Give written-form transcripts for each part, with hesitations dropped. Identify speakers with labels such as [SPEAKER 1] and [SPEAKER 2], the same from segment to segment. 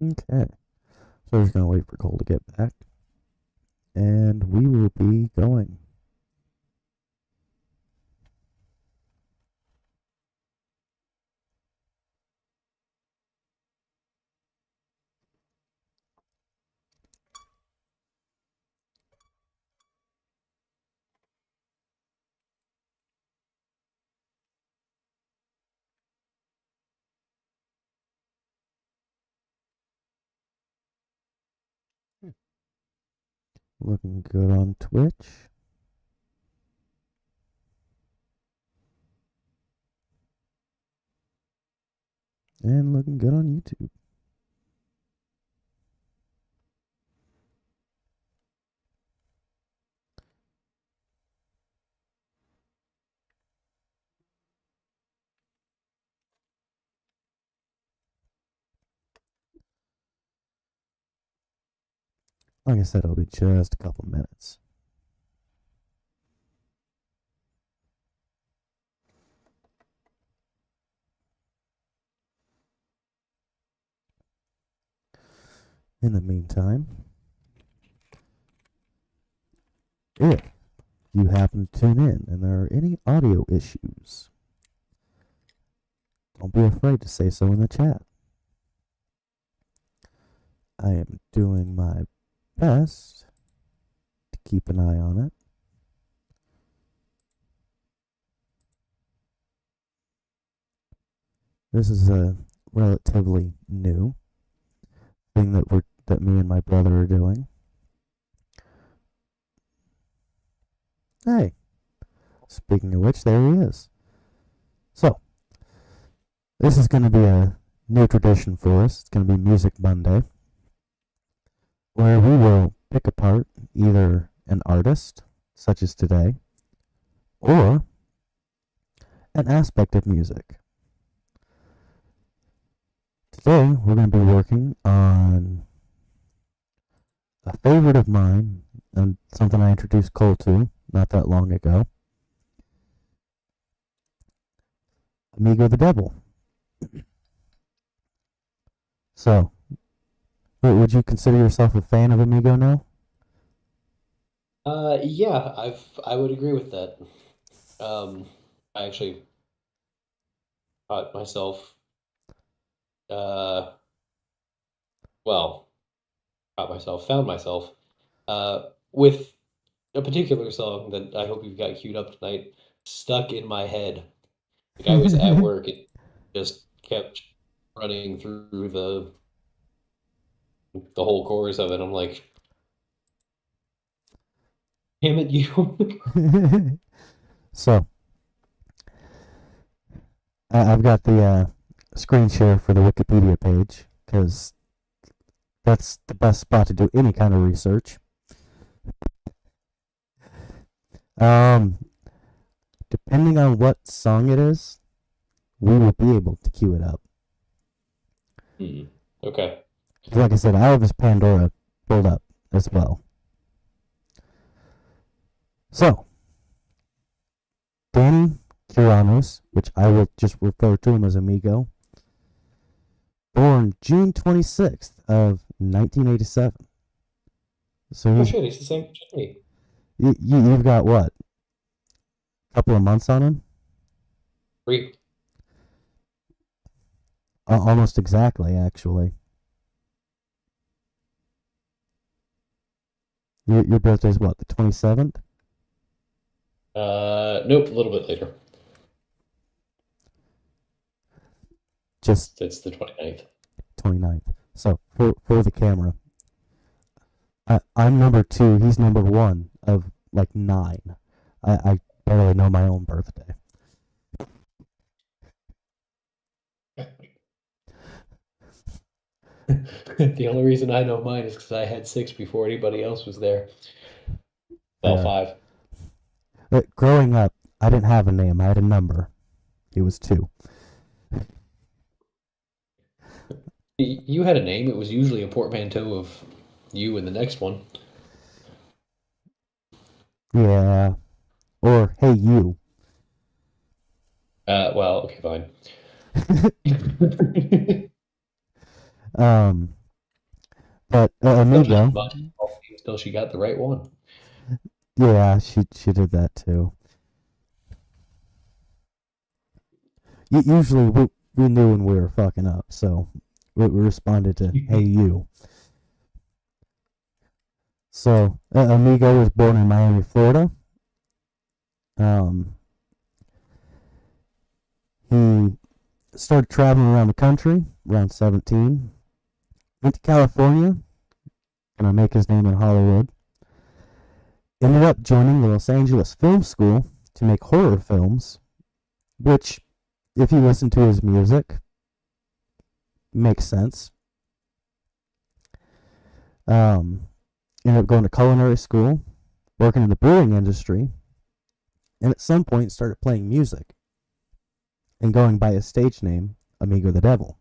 [SPEAKER 1] Okay, so we're just gonna wait for Cole to get back, and we will be going. Looking good on Twitch. And looking good on YouTube. Like I said, it'll be just a couple minutes. In the meantime, if you happen to tune in and there are any audio issues, don't be afraid to say so in the chat. I am doing my best to keep an eye on it. This is a relatively new thing that me and my brother are doing. Hey, speaking of which, there he is. So, this is going to be a new tradition for us. It's going to be Music Monday, where we will pick apart either an artist, such as today, or an aspect of music. Today, we're going to be working on a favorite of mine and something I introduced Cole to not that long ago. Amigo the Devil. So, would you consider yourself a fan of Amigo now?
[SPEAKER 2] Yeah, I would agree with that. I actually caught myself, uh, well, found myself, with a particular song that I hope you've got queued up tonight, stuck in my head. Like I was at work, it just kept running through the whole chorus of it. I'm like, damn it, you.
[SPEAKER 1] So, I've got the screen share for the Wikipedia page because that's the best spot to do any kind of research. Um, Depending on what song it is, we will be able to queue it up.
[SPEAKER 2] Hmm. Okay.
[SPEAKER 1] Like I said, I have this Pandora pulled up as well. So, Danny Kiranos, which I will just refer to him as Amigo, born June 26th of 1987. So
[SPEAKER 2] Oh
[SPEAKER 1] he's
[SPEAKER 2] shit, he's the same as me.
[SPEAKER 1] you've got what, a couple of months on him?
[SPEAKER 2] Three.
[SPEAKER 1] Almost exactly, actually. Your birthday's what, the 27th?
[SPEAKER 2] Nope, a little bit later.
[SPEAKER 1] Just
[SPEAKER 2] It's the 29th.
[SPEAKER 1] 29th. So for the camera, I'm number two. He's number one of like nine. I barely know my own birthday.
[SPEAKER 2] The only reason I know mine is because I had six before anybody else was there. Well,
[SPEAKER 1] Fair.
[SPEAKER 2] five.
[SPEAKER 1] But growing up, I didn't have a name. I had a number. It was two.
[SPEAKER 2] You had a name. It was usually a portmanteau of you and the next one.
[SPEAKER 1] Yeah. Or hey you.
[SPEAKER 2] Well, okay, fine.
[SPEAKER 1] um. But
[SPEAKER 2] Still just a
[SPEAKER 1] Amigo,
[SPEAKER 2] bunch of false names until she got the right one.
[SPEAKER 1] yeah, she did that too. Usually we knew when we were fucking up, so we responded to "Hey you." So Amigo was born in Miami, Florida. Um, he started traveling around the country around 17. Went to California, gonna make his name in Hollywood. Ended up joining the Los Angeles Film School to make horror films, which, if you listen to his music, makes sense. Ended up going to culinary school, working in the brewing industry, and at some point started playing music and going by his stage name, Amigo the Devil.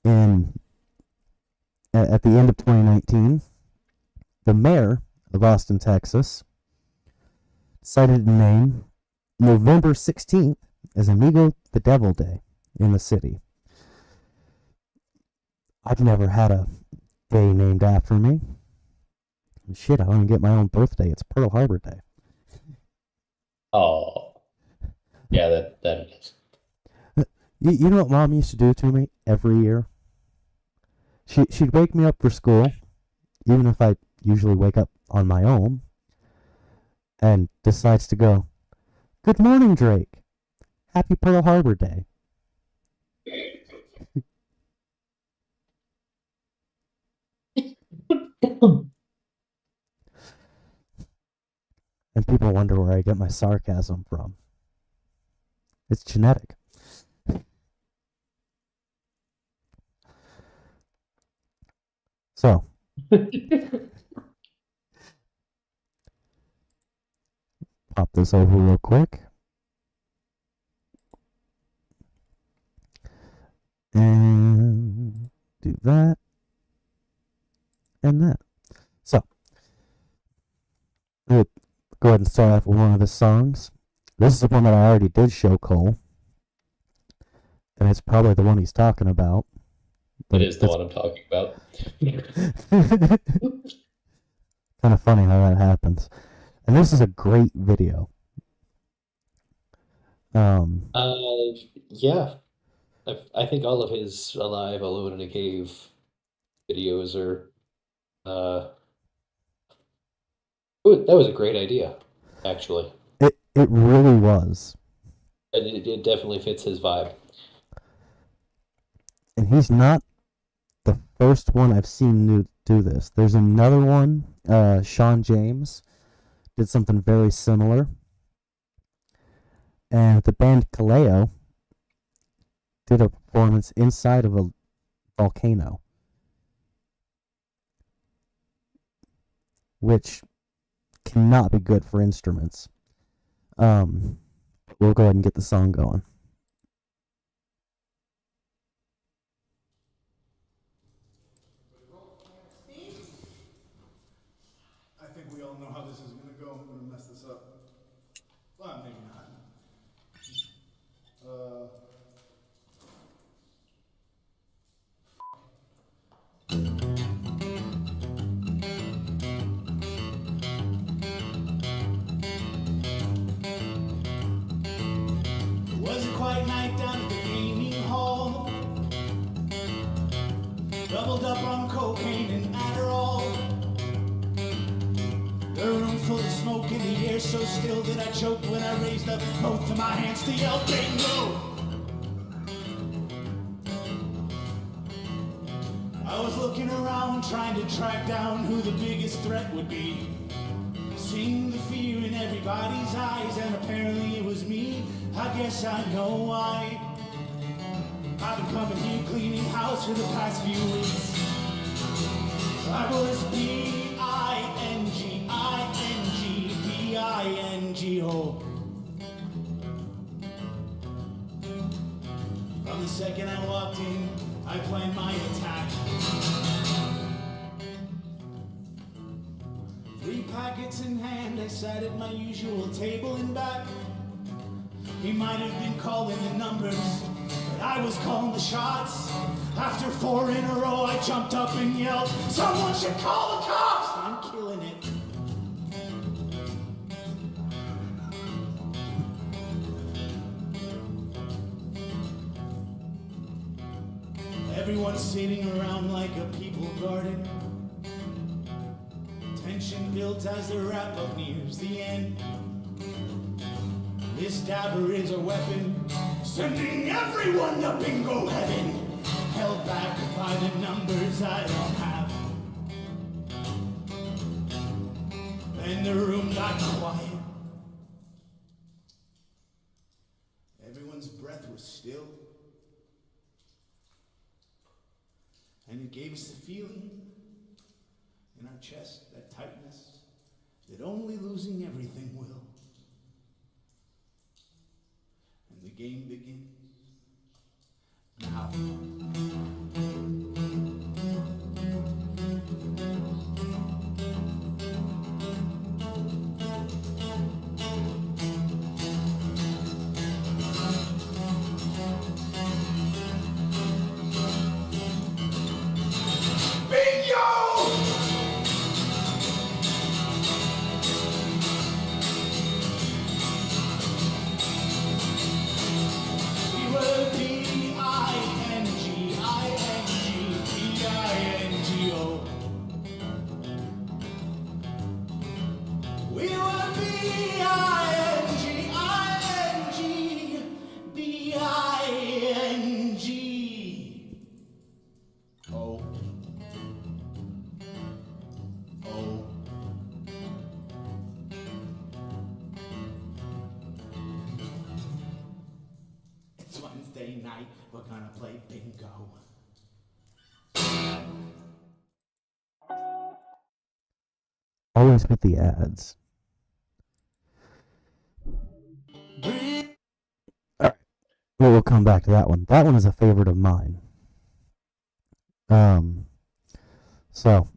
[SPEAKER 1] And at the end of 2019, the mayor of Austin, Texas, decided to name November 16th as Amigo the Devil Day in the city. I've never had a day named after me. Shit, I don't even get my own birthday. It's Pearl Harbor Day.
[SPEAKER 2] Oh, yeah, that it is.
[SPEAKER 1] You know what Mom used to do to me every year? She'd wake me up for school, even if I usually wake up on my own, and decides to go, "Good morning, Drake. Happy Pearl Harbor Day." And people wonder where I get my sarcasm from. It's genetic. So, pop this over real quick. And do that. And that. So, I'm going to go ahead and start off with one of his songs. This is the one that I already did show Cole. And it's probably the one he's talking about.
[SPEAKER 2] It is the one I'm talking about.
[SPEAKER 1] Kind of funny how that happens. And this is a great video.
[SPEAKER 2] Yeah. I think all of his Alive, Alone in a Cave videos are that was a great idea, actually.
[SPEAKER 1] It really was.
[SPEAKER 2] And it definitely fits his vibe.
[SPEAKER 1] And he's not the first one I've seen do this. There's another one, Sean James did something very similar. And the band Kaleo did a performance inside of a volcano, which cannot be good for instruments. We'll go ahead and get the song going.
[SPEAKER 3] I think we all know how this is going to go. I'm going to mess this up. Well, maybe not. It wasn't quite night down at the gaming hall. Doubled up on cocaine and Adderall. The room full of smoke and the air so still that I choked when I raised up both of my hands to yell bingo. I was looking around trying to track down who the biggest threat would be. Seeing the fear in everybody's eyes, and apparently it was me. I guess I know why. I've been coming here cleaning house for the past few weeks. I was B-I-N-G-I-N-G-B-I-N-G-O. From the second I walked in, I planned my attack. 3 packets in hand, I sat at my usual table and back. He might have been calling the numbers, but I was calling the shots. After 4 in a row, I jumped up and yelled, "Someone should call the cops!" I'm killing it. Everyone's sitting around like a people garden. Tension builds as the wrap-up nears the end. This dabber is a weapon, sending everyone to bingo heaven. Held back by the numbers I don't have. Then the room got quiet. Everyone's breath was still. And it gave us the feeling in our chest, that tightness, that only losing everything will. And the game begins now. Wednesday night, we're gonna play bingo.
[SPEAKER 1] Always with the ads. Alright. Well, we'll come back to that one. That one is a favorite of mine. So,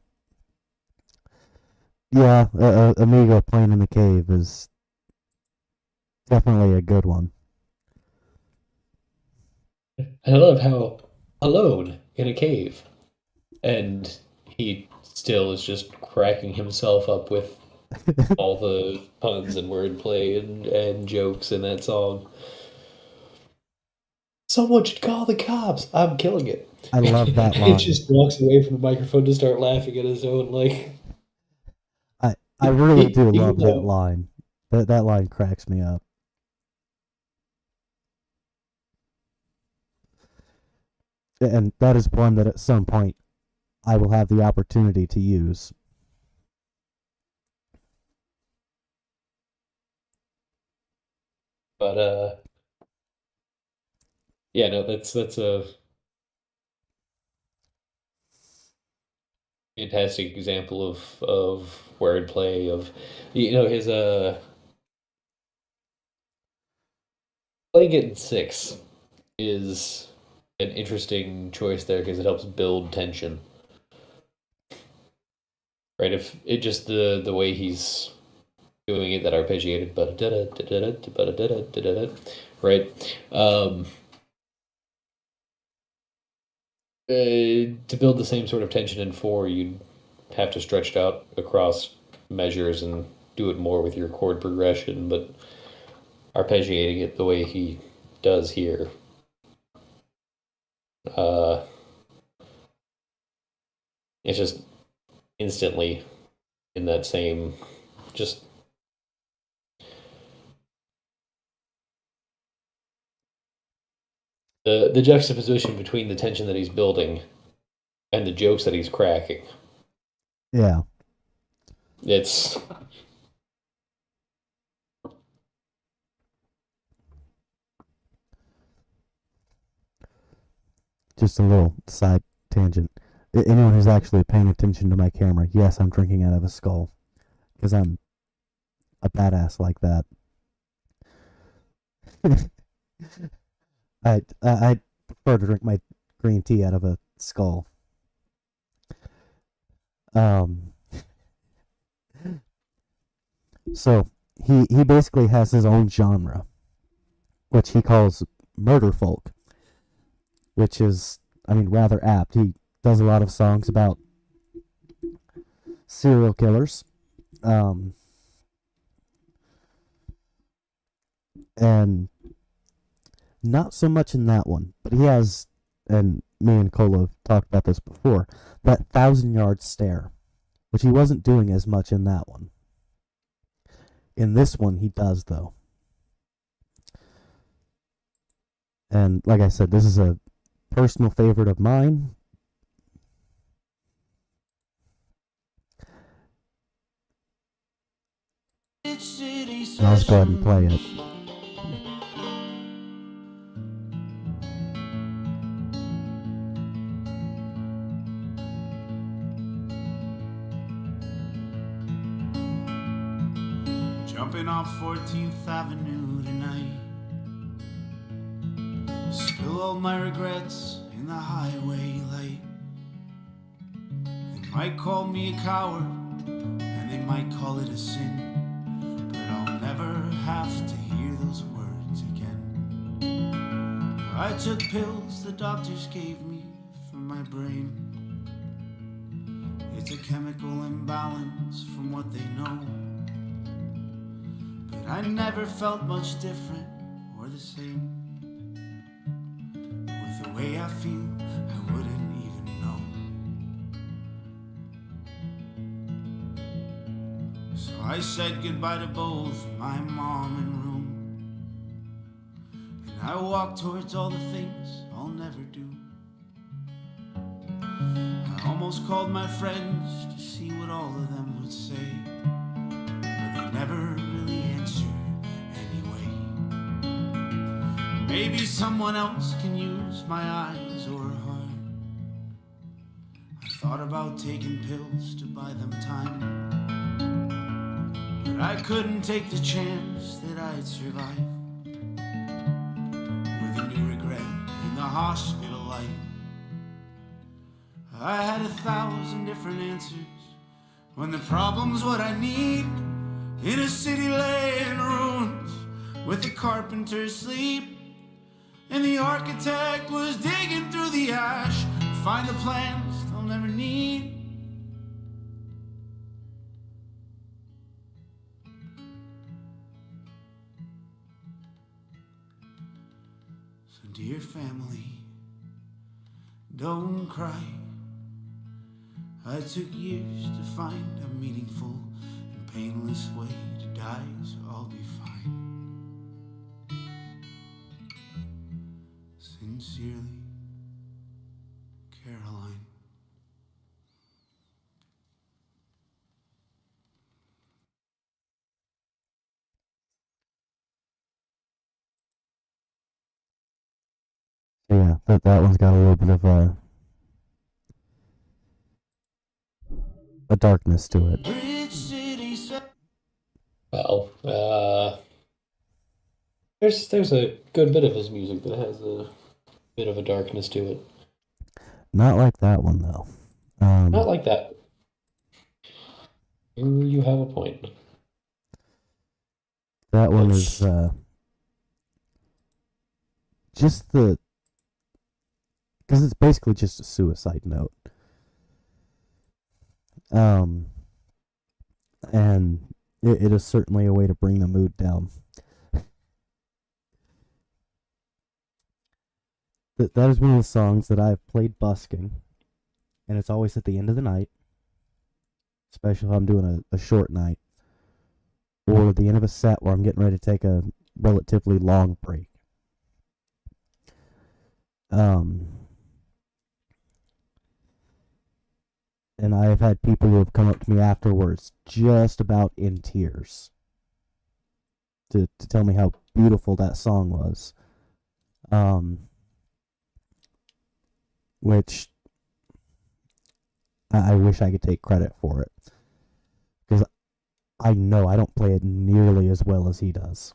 [SPEAKER 1] yeah, Amigo playing in the cave is definitely a good one.
[SPEAKER 2] I love how alone in a cave, and he still is just cracking himself up with all the puns and wordplay and jokes in that song. Someone should call the cops. I'm killing it.
[SPEAKER 1] I love that
[SPEAKER 2] He
[SPEAKER 1] line.
[SPEAKER 2] just walks away from the microphone to start laughing at his own, like.
[SPEAKER 1] I really do
[SPEAKER 2] Even
[SPEAKER 1] love that
[SPEAKER 2] though-
[SPEAKER 1] line. That line cracks me up. And that is one that at some point I will have the opportunity to use.
[SPEAKER 2] But yeah, no, that's a fantastic example of wordplay of his playing it in 6 is an interesting choice there because it helps build tension. Right, if it just the way he's doing it, that arpeggiated right, to build the same sort of tension in 4, you'd have to stretch it out across measures and do it more with your chord progression, but arpeggiating it the way he does here, it's just instantly in that same, just the juxtaposition between the tension that he's building and the jokes that he's cracking.
[SPEAKER 1] Yeah.
[SPEAKER 2] It's
[SPEAKER 1] Just a little side tangent. Anyone who's actually paying attention to my camera, yes, I'm drinking out of a skull. Because I'm a badass like that. I prefer to drink my green tea out of a skull. So he basically has his own genre. which he calls murder folk, which is, I mean, rather apt. He does a lot of songs about serial killers. And not so much in that one, but he has, and me and Cole have talked about this before, that 1,000 yard stare, which he wasn't doing as much in that one. In this one, he does, though. And like I said, this is a personal favorite of mine. I'll just go ahead and play it.
[SPEAKER 3] Jumping off 14th Avenue tonight. Spill all my regrets in the highway light. They might call me a coward, and they might call it a sin, but I'll never have to hear those words again. I took pills the doctors gave me for my brain. It's a chemical imbalance from what they know, but I never felt much different or the same. With the way I feel, I wouldn't even know. So I said goodbye to both my mom and room, and I walked towards all the things I'll never do. I almost called my friends to see what all of them would say, but they never really answered anyway. Maybe someone else can use my eyes or heart. I thought about taking pills to buy them time, but I couldn't take the chance that I'd survive with a new regret in the hospital light. I had 1,000 different answers when the problem's what I need. In a city laying ruins with the carpenter asleep, and the architect was digging through the ash to find the plans they'll never need. So dear family, don't cry. I took years to find a meaningful and painless way to die, so I'll be fine. Sincerely, Caroline.
[SPEAKER 1] So yeah, that one's got a little bit of a darkness to it.
[SPEAKER 2] Well, there's a good bit of his music that has a bit of a darkness to it.
[SPEAKER 1] Not like that one though.
[SPEAKER 2] Not like that. You have a point.
[SPEAKER 1] That one is just the, because it's basically just a suicide note. And it is certainly a way to bring the mood down. That is one of the songs that I've played busking, and it's always at the end of the night, especially if I'm doing a short night, or at the end of a set where I'm getting ready to take a relatively long break. And I have had people who have come up to me afterwards just about in tears to tell me how beautiful that song was. Which I wish I could take credit for it, because I know I don't play it nearly as well as he does.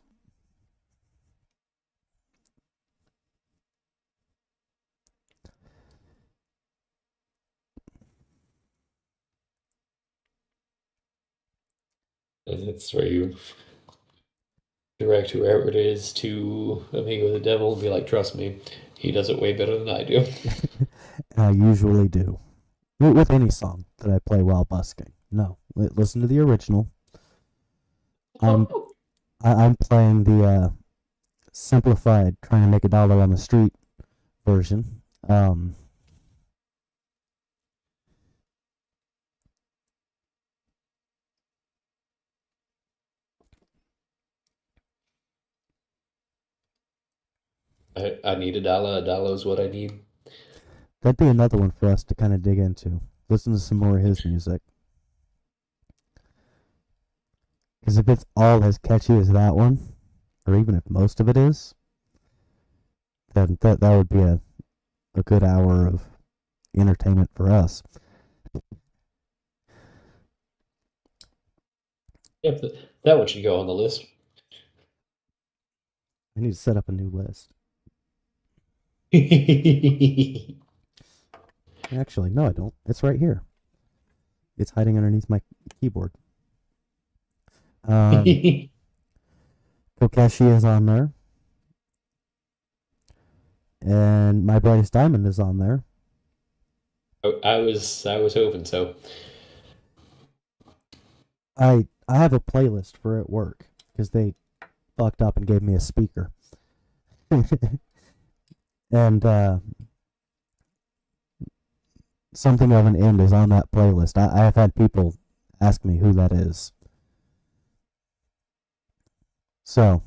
[SPEAKER 2] It's where you direct whoever it is to Amigo the Devil and be like, trust me, he does it way better than I do.
[SPEAKER 1] And I usually do. With any song that I play while busking. No, listen to the original. I'm I'm playing the simplified, trying to make $1 on the street version.
[SPEAKER 2] I need a dollar. A dollar is what I need.
[SPEAKER 1] That'd be another one for us to kind of dig into. Listen to some more of his music. Because if it's all as catchy as that one, or even if most of it is, then that would be a good hour of entertainment for us.
[SPEAKER 2] Yep, that one should go on the list.
[SPEAKER 1] I need to set up a new list. Actually, no, I don't. It's right here. It's hiding underneath my keyboard. Kokeshi is on there. And My Brightest Diamond is on there.
[SPEAKER 2] I was hoping so.
[SPEAKER 1] I have a playlist for at work because they fucked up and gave me a speaker. And Something of an End is on that playlist. I have had people ask me who that is. So,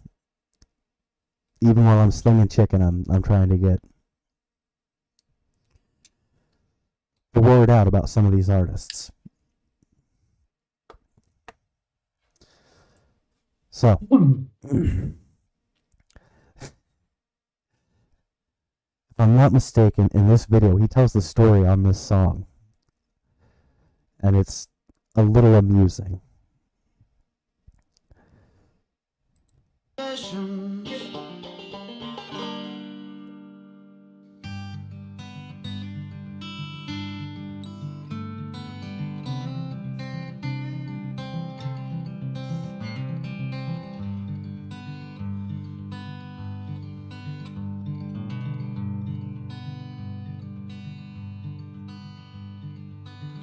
[SPEAKER 1] even while I'm slinging chicken, I'm trying to get the word out about some of these artists. So, if I'm not mistaken, in this video, he tells the story on this song. And it's a little amusing.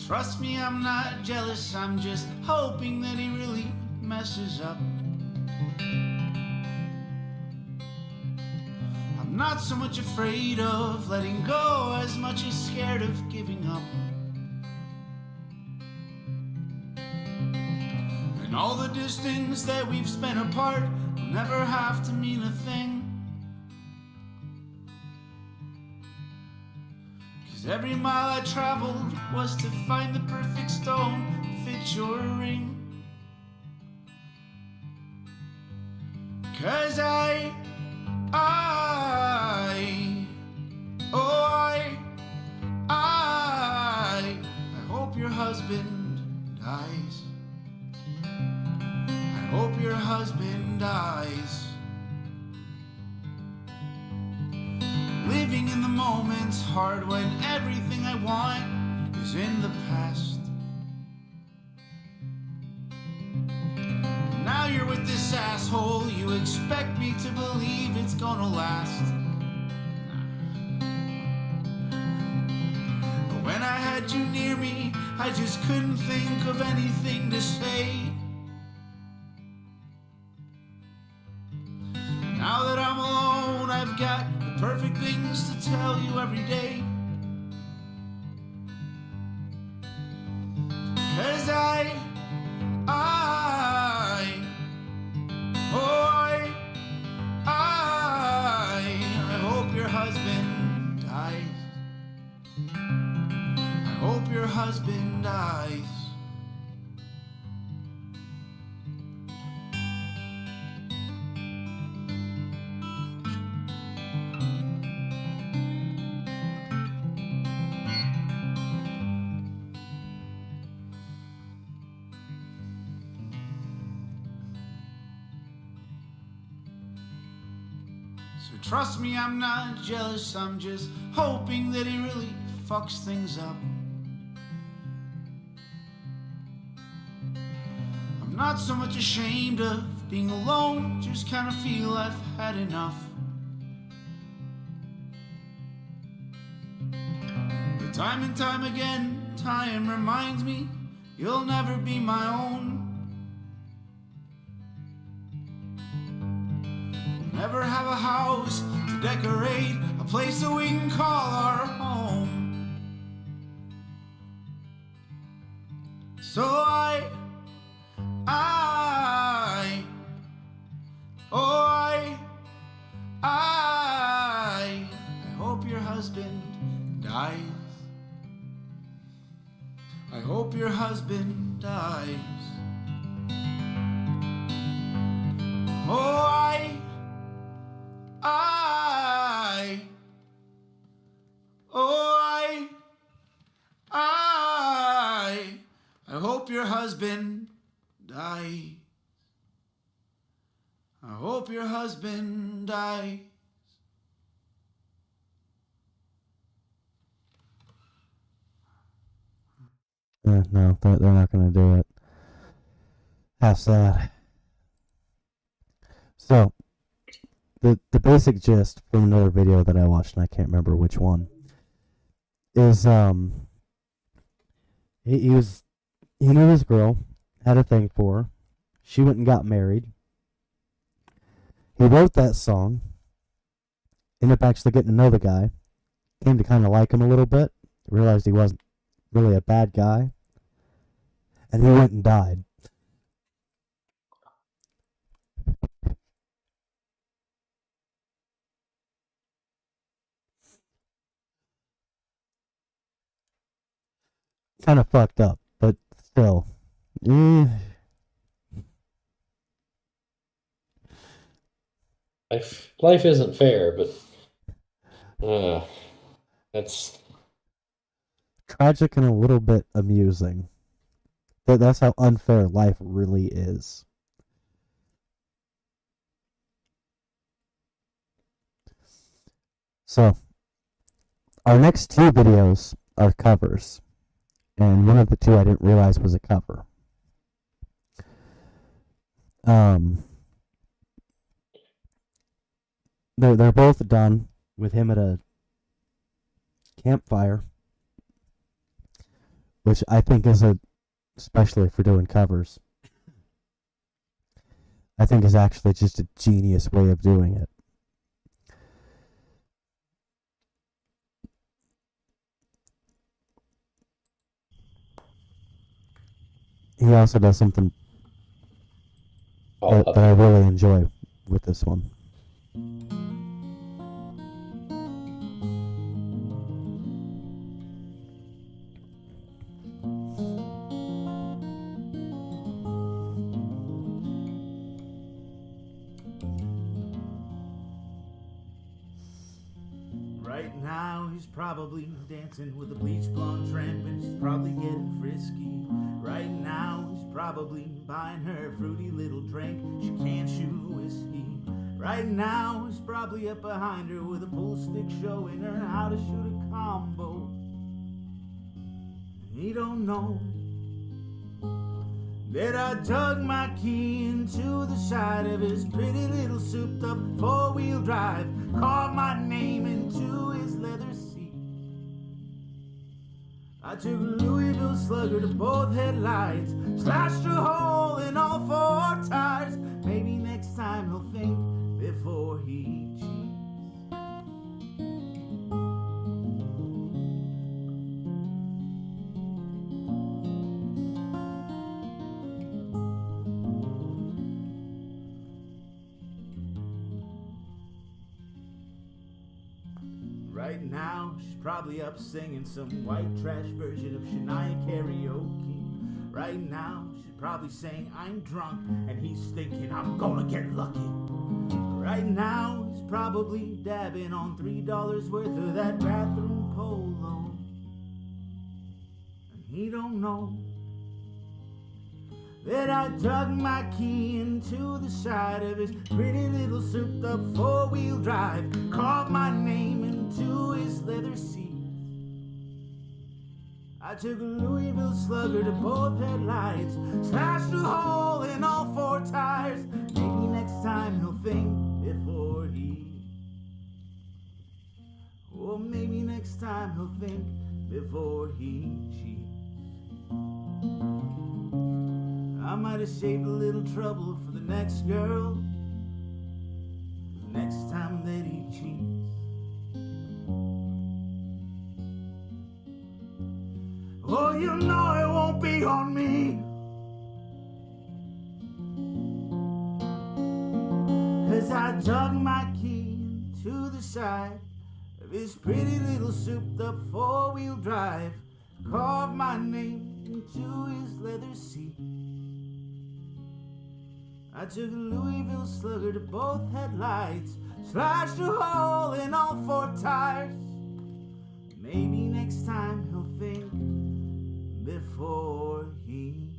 [SPEAKER 3] Trust me, I'm not jealous, I'm just hoping that he really messes up. I'm not so much afraid of letting go as much as scared of giving up. And all the distance that we've spent apart will never have to mean a thing. Every mile I traveled was to find the perfect stone to fit your ring. 'Cause I hope your husband dies. I hope your husband dies. Living in the moment's hard when everything I want is in the past. Now you're with this asshole, you expect me to believe it's gonna last. But when I had you near me, I just couldn't think of anything to say. Now that I'm alone, I've got perfect things to tell you every day. 'Cause I hope your husband dies. I hope your husband dies. So trust me, I'm not jealous, I'm just hoping that he really fucks things up. I'm not so much ashamed of being alone, just kinda feel I've had enough. But time and time again, time reminds me you'll never be my own. We'll never have a house to decorate, a place that we can call our home. So I hope your husband dies. I hope your husband dies. Oh, I hope your husband dies. I hope your husband dies.
[SPEAKER 1] No, they're not going to do it. How sad. So, the basic gist from another video that I watched, and I can't remember which one, is he knew this girl, had a thing for her. She went and got married. He wrote that song. Ended up actually getting to know the guy. Came to kind of like him a little bit. Realized he wasn't really a bad guy. And he went and died. Kind of fucked up, but still.
[SPEAKER 2] Life isn't fair, but that's
[SPEAKER 1] tragic and a little bit amusing. That's how unfair life really is. So, our next two videos are covers. And one of the two I didn't realize was a cover. They're both done with him at a campfire, which I think is especially for doing covers, I think is actually just a genius way of doing it. He also does something that I really enjoy with this one.
[SPEAKER 3] Right now he's probably dancing with a bleach blonde tramp, and she's probably getting frisky. Right now he's probably buying her a fruity little drink, she can't shoot whiskey. Right now he's probably up behind her with a pool stick showing her how to shoot a combo. He don't know that I dug my key into the side of his pretty little souped up four-wheel drive, carved my name into his leather seat. I took a Louisville Slugger to both headlights, slashed a hole in all four tires. Maybe next time he'll think before he cheats. Right now, she's probably up singing some white trash version of Shania karaoke. Right now, she's probably saying, I'm drunk, and he's thinking, I'm gonna get lucky. Right now, he's probably dabbing on $3 worth of that bathroom polo. And he don't know that I dug my key into the side of his pretty little souped up four-wheel drive, carved my name into his leather seat. I took a Louisville Slugger to both headlights, smashed a hole in all four tires. Maybe next time he'll think before he. Or maybe next time he'll think before he cheats. I might have saved a little trouble for the next girl, the next time that he cheats. Oh, you know it won't be on me, 'cause I dug my key into the side of his pretty little souped up four-wheel drive, carved my name into his leather seat. I took a Louisville Slugger to both headlights, slashed a hole in all four tires. Maybe next time he'll think before he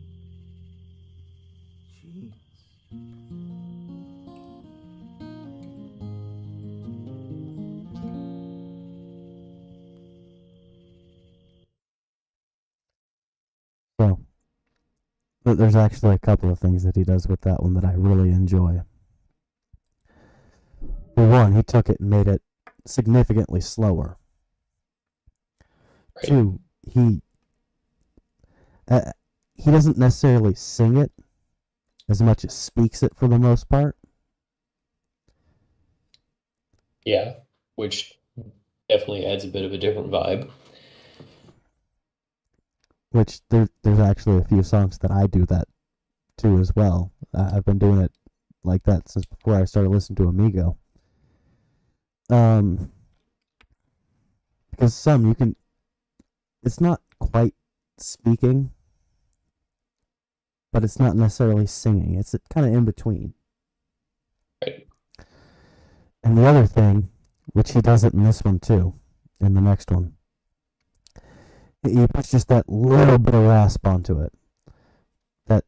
[SPEAKER 3] cheats.
[SPEAKER 1] So, but there's actually a couple of things that he does with that one that I really enjoy. For one, he took it and made it significantly slower.
[SPEAKER 2] Right.
[SPEAKER 1] Two, he doesn't necessarily sing it as much as speaks it for the most part.
[SPEAKER 2] Yeah, which definitely adds a bit of a different vibe.
[SPEAKER 1] Which there's actually a few songs that I do that too as well. I've been doing it like that since before I started listening to Amigo. Because some you can, it's not quite speaking, but it's not necessarily singing. It's kind of in between.
[SPEAKER 2] Right.
[SPEAKER 1] And the other thing, which he does it in this one too, in the next one, he puts just that little bit of rasp onto it. That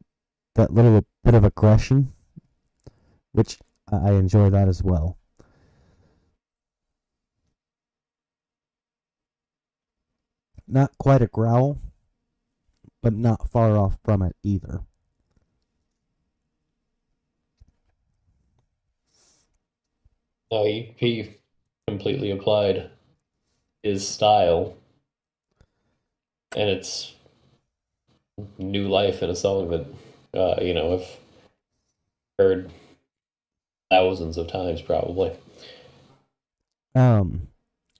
[SPEAKER 1] little bit of aggression, which I enjoy that as well. Not quite a growl, but not far off from it either.
[SPEAKER 2] No, he completely applied his style, and it's new life in a song that I've heard thousands of times probably.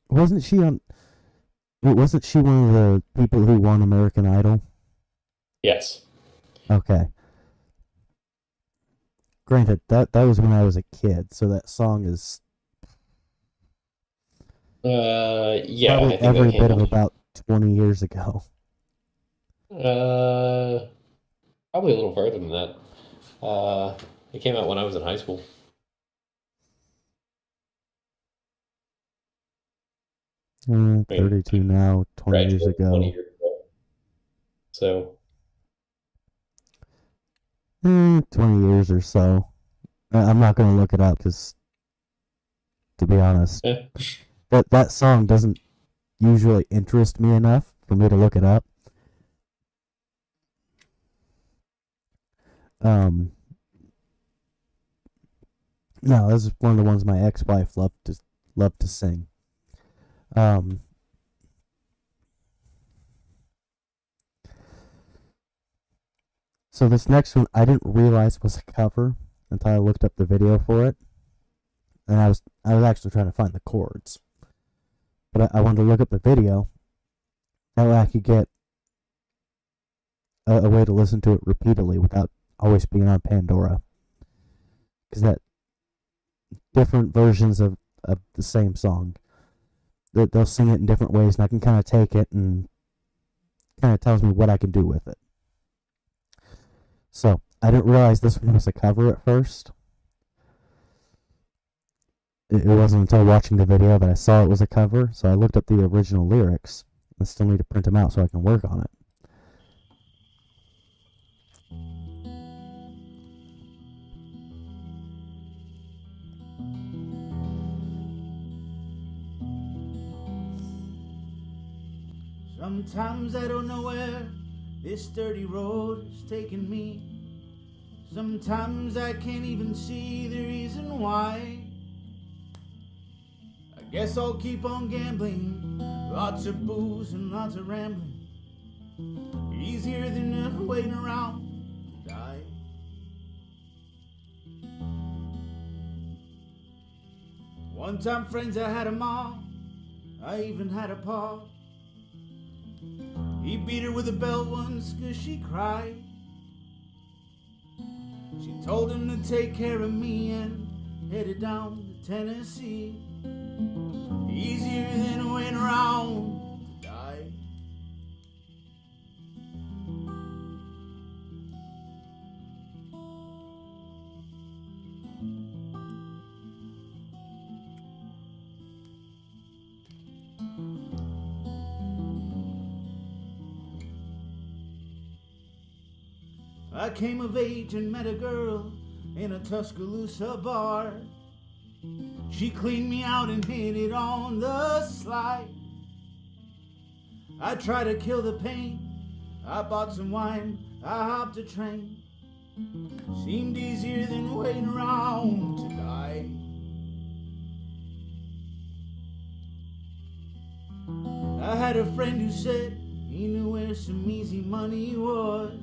[SPEAKER 1] Wasn't she on? Wasn't she one of the people who won American Idol?
[SPEAKER 2] Yes.
[SPEAKER 1] Okay. Granted, that was when I was a kid, so that song is
[SPEAKER 2] Yeah,
[SPEAKER 1] probably
[SPEAKER 2] I think
[SPEAKER 1] every
[SPEAKER 2] that came
[SPEAKER 1] bit of
[SPEAKER 2] out.
[SPEAKER 1] about 20 years ago.
[SPEAKER 2] Probably a little further than that. It came out when I was in high school.
[SPEAKER 1] 32 now, 20 years
[SPEAKER 2] Graduated 20
[SPEAKER 1] ago.
[SPEAKER 2] years ago. So
[SPEAKER 1] 20 years or so. I'm not going to look it up because, to be honest,
[SPEAKER 2] eh,
[SPEAKER 1] that song doesn't usually interest me enough for me to look it up. No, this is one of the ones my ex-wife loved to sing. So this next one I didn't realize was a cover until I looked up the video for it, and I was actually trying to find the chords, but I wanted to look up the video. That way I could get a way to listen to it repeatedly without always being on Pandora, because that different versions of the same song, they'll sing it in different ways, and I can kind of take it and kind of tells me what I can do with it. So I didn't realize this one was a cover at first. It wasn't until watching the video that I saw it was a cover, so I looked up the original lyrics. I still need to print them out so I can work on it.
[SPEAKER 3] Sometimes I don't know where this dirty road is taking me. Sometimes I can't even see the reason why. I guess I'll keep on gambling, lots of booze and lots of rambling. Easier than waiting around to die. One time, friends, I had a mom, I even had a pa. He beat her with a belt once 'cause she cried. She told him to take care of me and headed down to Tennessee. Easier than waiting around to die. I came of age and met a girl in a Tuscaloosa bar. She cleaned me out and hit it on the slide. I tried to kill the pain. I bought some wine. I hopped a train. Seemed easier than waiting around to die. I had a friend who said he knew where some easy money was.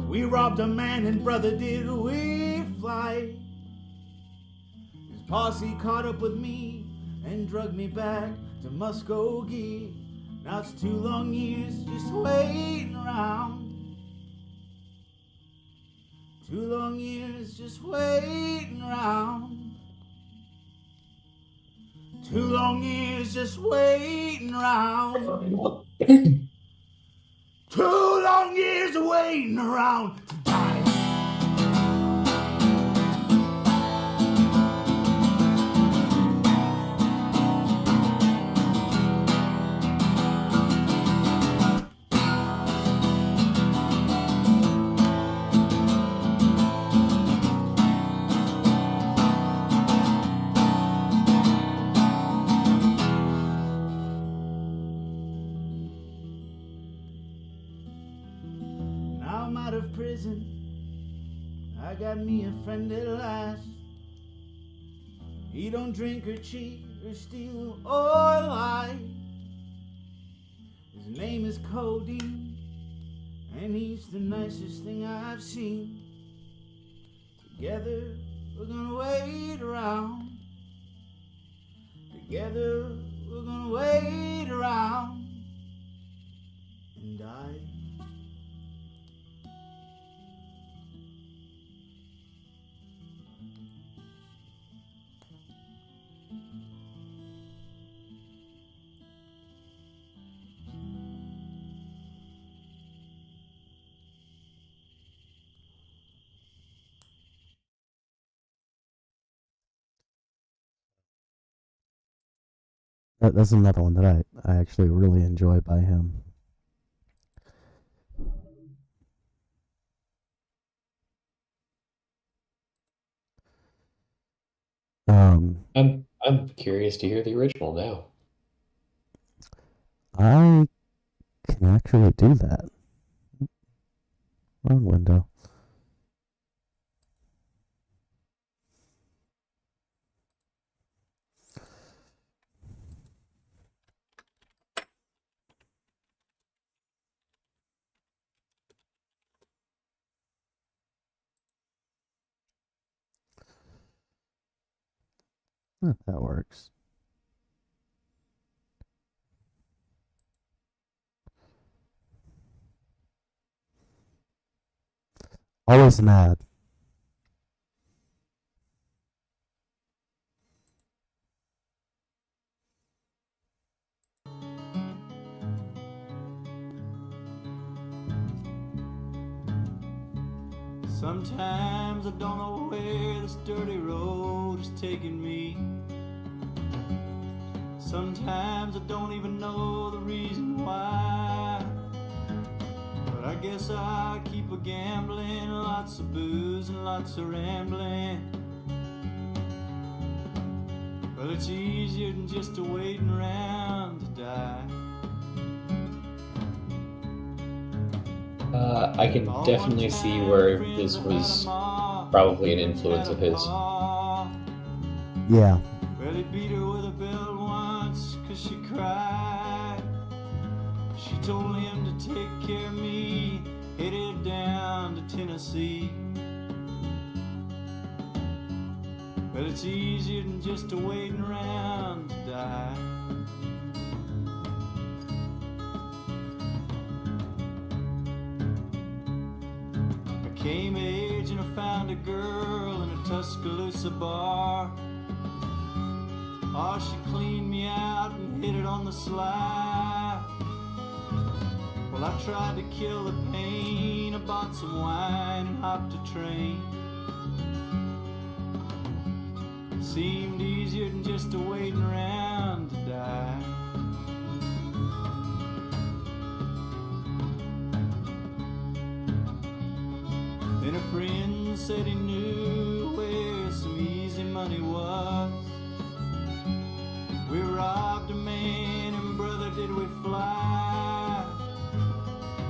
[SPEAKER 3] We robbed a man and brother did we fly. His posse caught up with me and drugged me back to Muskogee. Now it's 2 long years just waiting around. 2 long years just waiting around. 2 long years just waiting around. 2 long years of waiting around to die. Now I'm out of prison. I got me a friend at last. He don't drink or cheat or steal or lie. His name is Codeine, and he's the nicest thing I've seen. Together we're gonna wait around. Together we're gonna wait around and die.
[SPEAKER 1] That's another one that I actually really enjoy by him.
[SPEAKER 2] I'm curious to hear the original now.
[SPEAKER 1] I can actually do that. Wrong window. That works. Always an ad.
[SPEAKER 3] Sometimes I don't know where this dirty road is taking me. Sometimes I don't even know the reason why. But I guess I keep a gambling, lots of booze and lots of rambling. Well, it's easier than just a waiting around to die.
[SPEAKER 2] I can definitely see where this was probably an influence of his.
[SPEAKER 1] Yeah.
[SPEAKER 3] Well, he beat her with a belt once 'cause she cried. She told him to take care of me, headed down to Tennessee. Well, it's easier than just waiting around to die. I came of age and I found a girl in a Tuscaloosa bar. Oh, she cleaned me out and hit it on the sly. Well, I tried to kill the pain. I bought some wine and hopped a train. Seemed easier than just waiting around to die. Then a friend said he knew where some easy money was. We robbed a man and brother did we fly.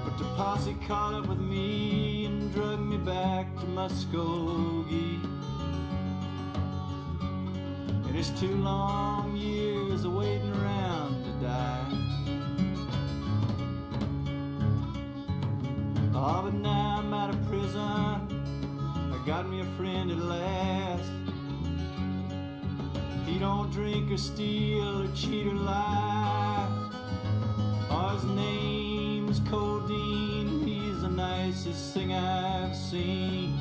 [SPEAKER 3] But the posse caught up with me and drugged me back to Muskogee. And it's 2 long years of waiting around to die. Oh, but now I'm out of prison, I got me a friend at last. He don't drink or steal or cheat or lie. Oh, his name's Codeine, he's the nicest thing I've seen.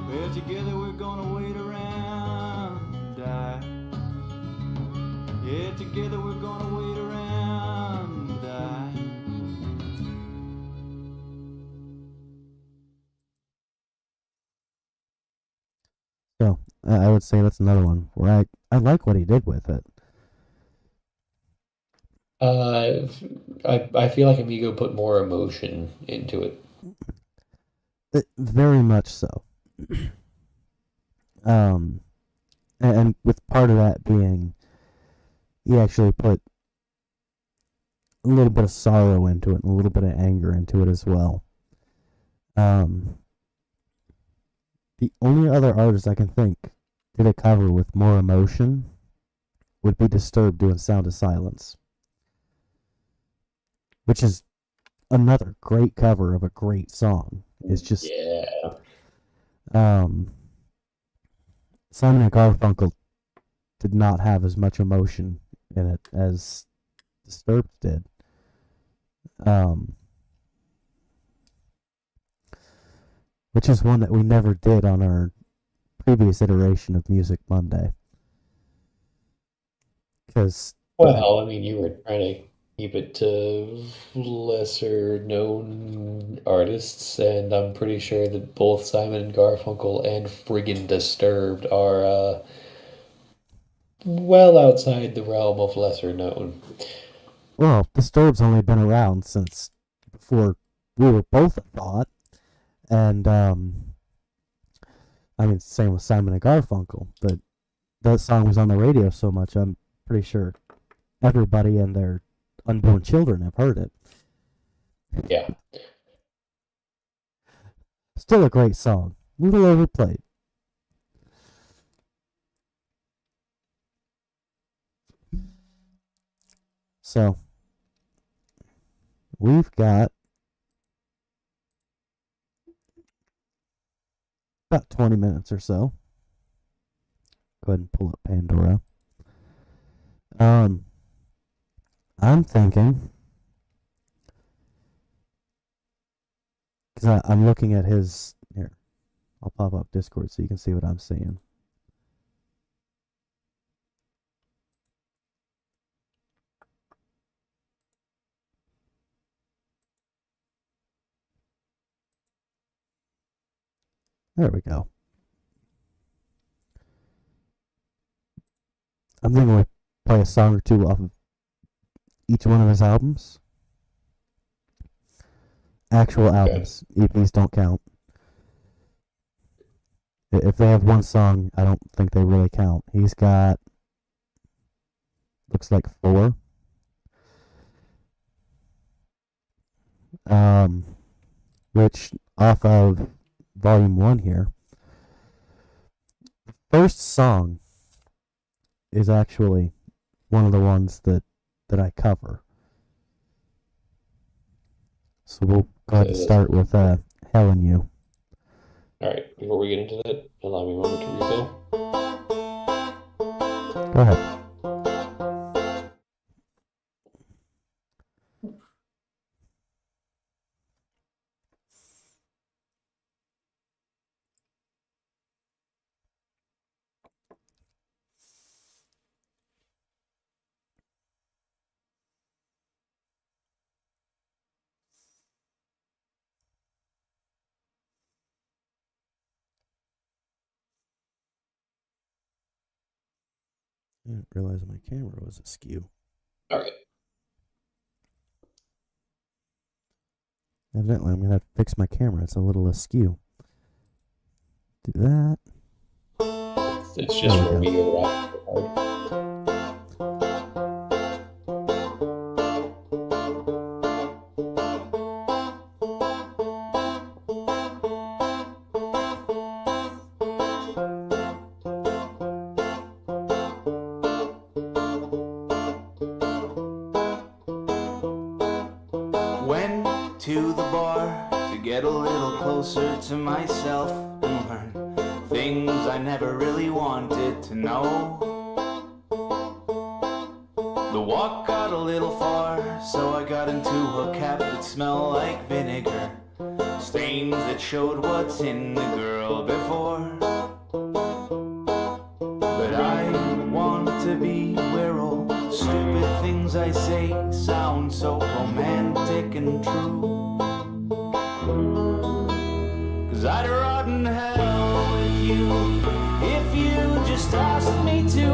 [SPEAKER 3] Well, together we're gonna wait around and die. Yeah, together we're gonna wait around and die.
[SPEAKER 1] So I would say that's another one where I like what he did with it.
[SPEAKER 2] I feel like Amigo put more emotion into it.
[SPEAKER 1] Very much so. And with part of that being, he actually put a little bit of sorrow into it and a little bit of anger into it as well. The only other artist I can think did a cover with more emotion would be Disturbed doing Sound of Silence, which is another great cover of a great song. It's just
[SPEAKER 2] Yeah.
[SPEAKER 1] Simon and Garfunkel did not have as much emotion in it as Disturbed did. Which is one that we never did on our previous iteration of Music Monday. Because
[SPEAKER 2] Well, I mean, you were trying to keep it to lesser known artists, and I'm pretty sure that both Simon and Garfunkel and friggin' Disturbed are well outside the realm of lesser known.
[SPEAKER 1] well, Disturbed's only been around since before we were both a thought, and I mean, same with Simon and Garfunkel, but that song was on the radio so much, I'm pretty sure everybody and their unborn children have heard it.
[SPEAKER 2] Yeah.
[SPEAKER 1] Still a great song, a little overplayed. So, we've got about 20 minutes or so. Go ahead and pull up Pandora. I'm thinking, because I'm looking at his, here, I'll pop up Discord so you can see what I'm seeing. There we go. I'm thinking we play a song or two off of each one of his albums. Actual albums. EPs don't count. If they have one song, I don't think they really count. He's got, looks like 4. which off of Volume 1 here. The first song is actually one of the ones that I cover. So we'll go ahead and start with Hell and You.
[SPEAKER 2] Alright, before we get into that, allow me a moment to refill.
[SPEAKER 1] Go ahead. I didn't realize my camera was askew.
[SPEAKER 2] Alright.
[SPEAKER 1] Evidently, I'm going to have to fix my camera. It's a little askew. Do that.
[SPEAKER 2] It's just where we overlap.
[SPEAKER 3] Went to the bar to get a little closer to myself and learn things I never really wanted to know. The walk got a little far, so I got into a cab that smelled like vinegar, stains that showed what's in the girl before. But I want to be where all the stupid things I say sound so romantic and true. 'Cause I'd rot in hell with you if you just asked me to.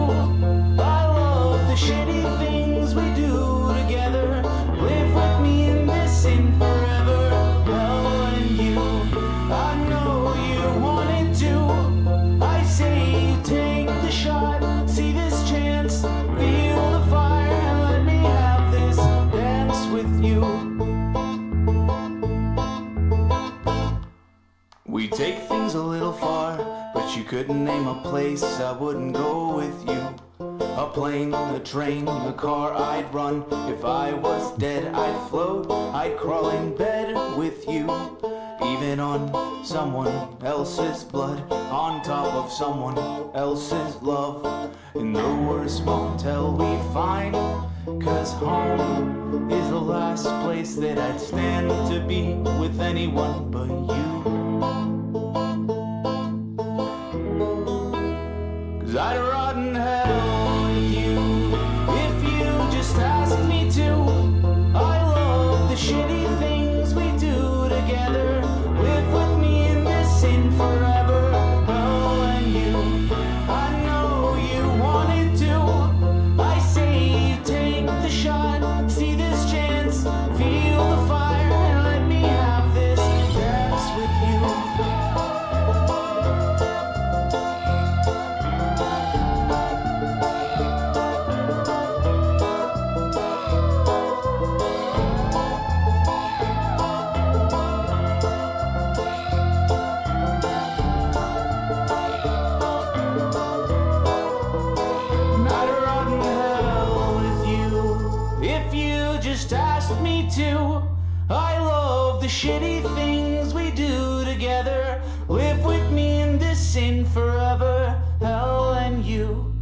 [SPEAKER 3] I love the shitty things we do together. Live with me in this sin forever. Hell and you, I know you wanted to. I say you take the shot, see this chance, feel the fire, and let me have this dance with you. We take things a little far, but you couldn't name a place I wouldn't go with you. A plane, a train, a car I'd run. If I was dead, I'd float, I'd crawl in bed with you. Even on someone else's blood, on top of someone else's love. In the worst motel we find, 'cause home is the last place that I'd stand to be with anyone but you. 'Cause I'd rot in hell with you if you just asked me to. I love the shitty things we do together. Live with me in this sin forever. Hell and you, I know you wanted to. I say you take the shot, see this chance, feel the fire, and let me have this dance with you. I'd rot in hell with you if you just asked me to. I love the shitty things we do together. Live with me in this sin forever. Hell and you,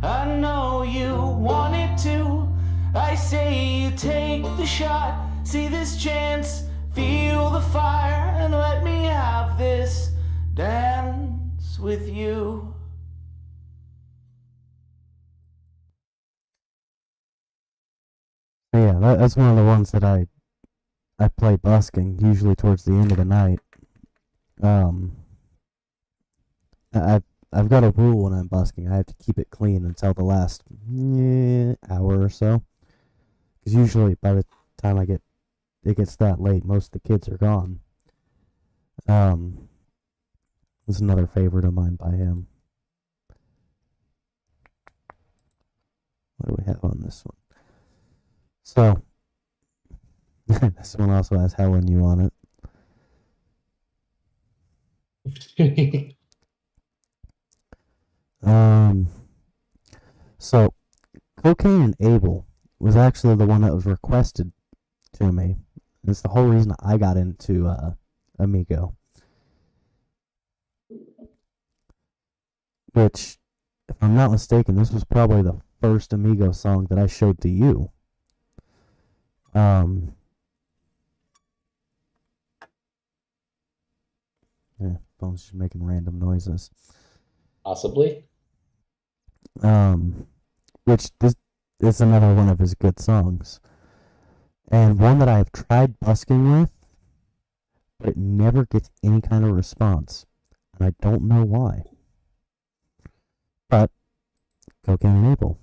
[SPEAKER 3] I know you wanted to. I say you take the shot, see this chance, feel the fire, and let me have this dance with you.
[SPEAKER 1] Yeah, that's one of the ones that I play busking, usually towards the end of the night. I've got a rule when I'm busking. I have to keep it clean until the last hour or so. Because usually by the time it gets that late, most of the kids are gone. This is another favorite of mine by him. What do we have on this one? So, This one also has Helen You on
[SPEAKER 2] it.
[SPEAKER 1] it. So Cocaine and Abel was actually the one that was requested to me. It's the whole reason I got into Amigo. Which, if I'm not mistaken, this was probably the first Amigo song that I showed to you. Yeah, phone's just making random noises.
[SPEAKER 2] Possibly.
[SPEAKER 1] Which this is another one of his good songs. And one that I've tried busking with, but it never gets any kind of response. And I don't know why. But Cocaine and Abel.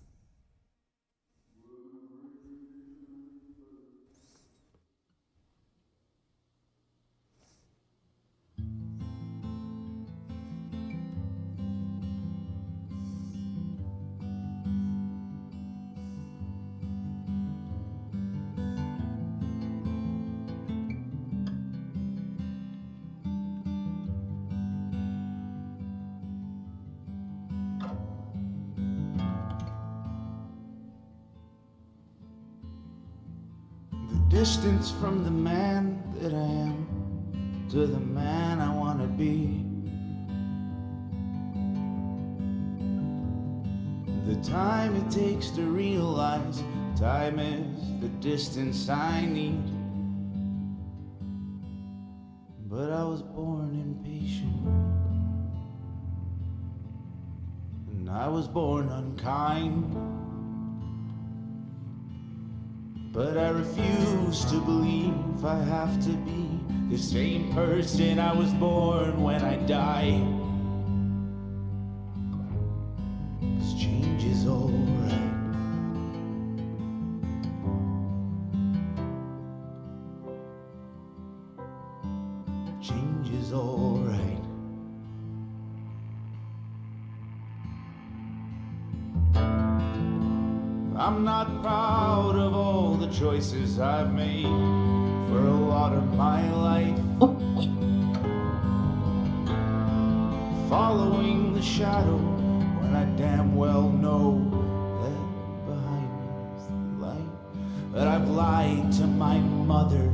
[SPEAKER 3] Distance from the man that I am to the man I want to be. The time it takes to realize time is the distance I need. But I was born impatient, and I was born unkind. But I refuse to believe I have to be the same person I was born when I die. 'Cause change is alright. Change is alright. I'm not proud of all the choices I've made for a lot of my life. Following the shadow when I damn well know that behind me is the light. But I've lied to my mother.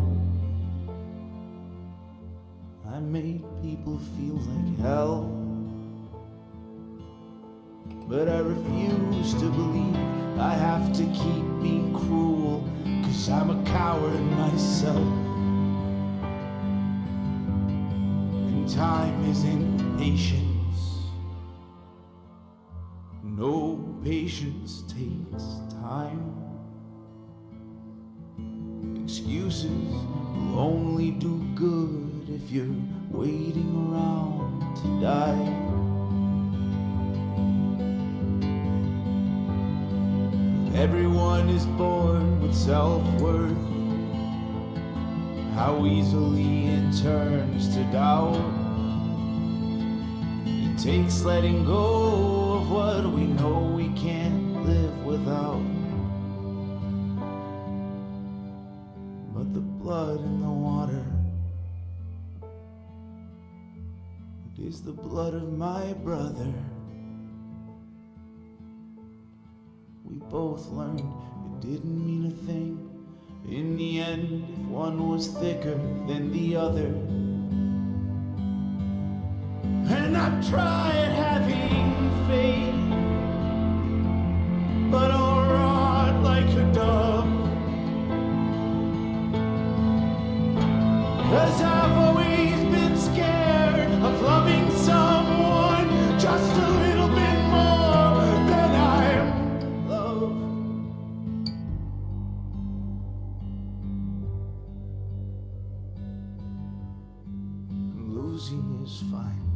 [SPEAKER 3] I made people feel like hell. But I refuse to believe I have to keep being cruel, 'cause I'm a coward myself. And time is impatience. No patience takes time. Excuses will only do good if you're waiting around to die. Everyone is born with self-worth. How easily it turns to doubt. It takes letting go of what we know we can't live without. But the blood in the water, it is the blood of my brother. We both learned it didn't mean a thing. In the end, if one was thicker than the other. And I've tried having faith, but I'll rot like a dove. 'Cause I've always been scared of loving someone just a little bit more than I'm loved. Losing is fine.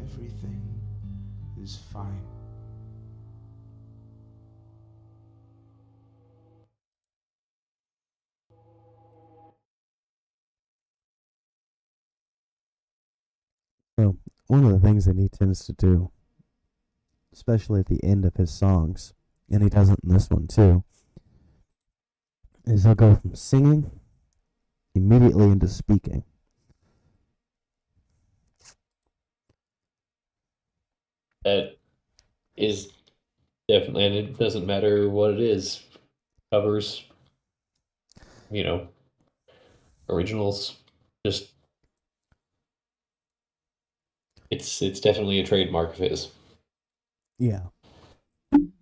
[SPEAKER 3] Everything is fine.
[SPEAKER 1] So one of the things that he tends to do, especially at the end of his songs, and he does it in this one too, is he'll go from singing immediately into speaking.
[SPEAKER 2] That is definitely, and it doesn't matter what it is. Covers, you know, originals. Just it's definitely a trademark of his.
[SPEAKER 1] Yeah. And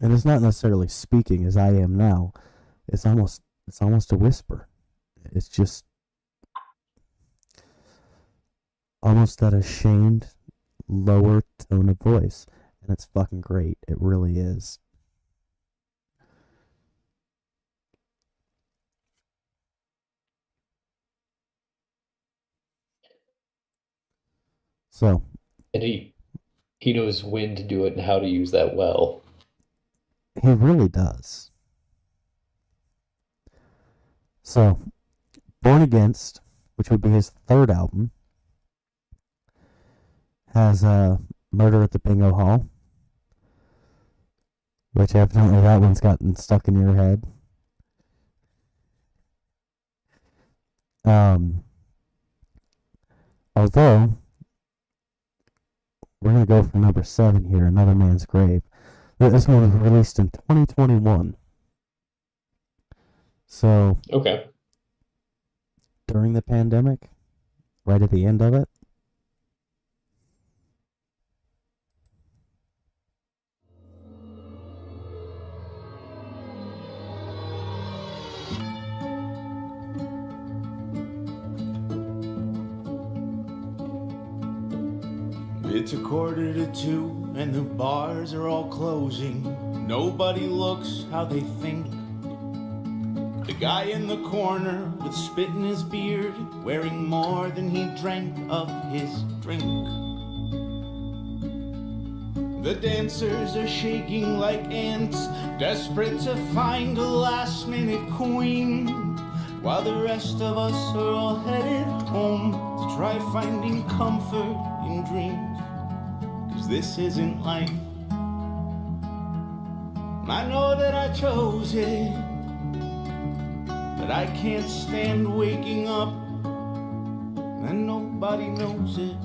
[SPEAKER 1] it's not necessarily speaking as I am now. It's almost a whisper. It's just almost that ashamed lower tone of voice, and it's fucking great. It really is. So,
[SPEAKER 2] And he knows when to do it and how to use that well.
[SPEAKER 1] he really does. So, Born Against, which would be his third album, has Murder at the Bingo Hall, which evidently that one's gotten stuck in your head. Although, we're going to go for number 7 here, Another Man's Grave. This one was released in 2021. So,
[SPEAKER 2] Okay.
[SPEAKER 1] during the pandemic, right at the end of it.
[SPEAKER 3] It's 1:45 and the bars are all closing. Nobody looks how they think. The guy in the corner with spit in his beard, wearing more than he drank of his drink. The dancers are shaking like ants, desperate to find a last-minute queen, while the rest of us are all headed home to try finding comfort in dreams. 'Cause this isn't life. I know that I chose it, but I can't stand waking up and nobody knows it.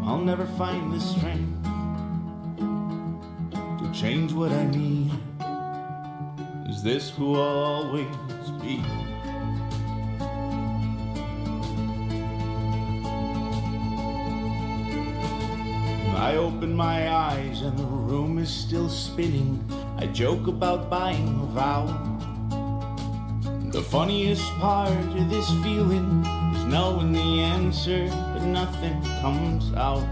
[SPEAKER 3] I'll never find the strength to change what I need. Is this who I'll always be? I open my eyes and the room is still spinning. I joke about buying a vow. The funniest part of this feeling is knowing the answer, but nothing comes out.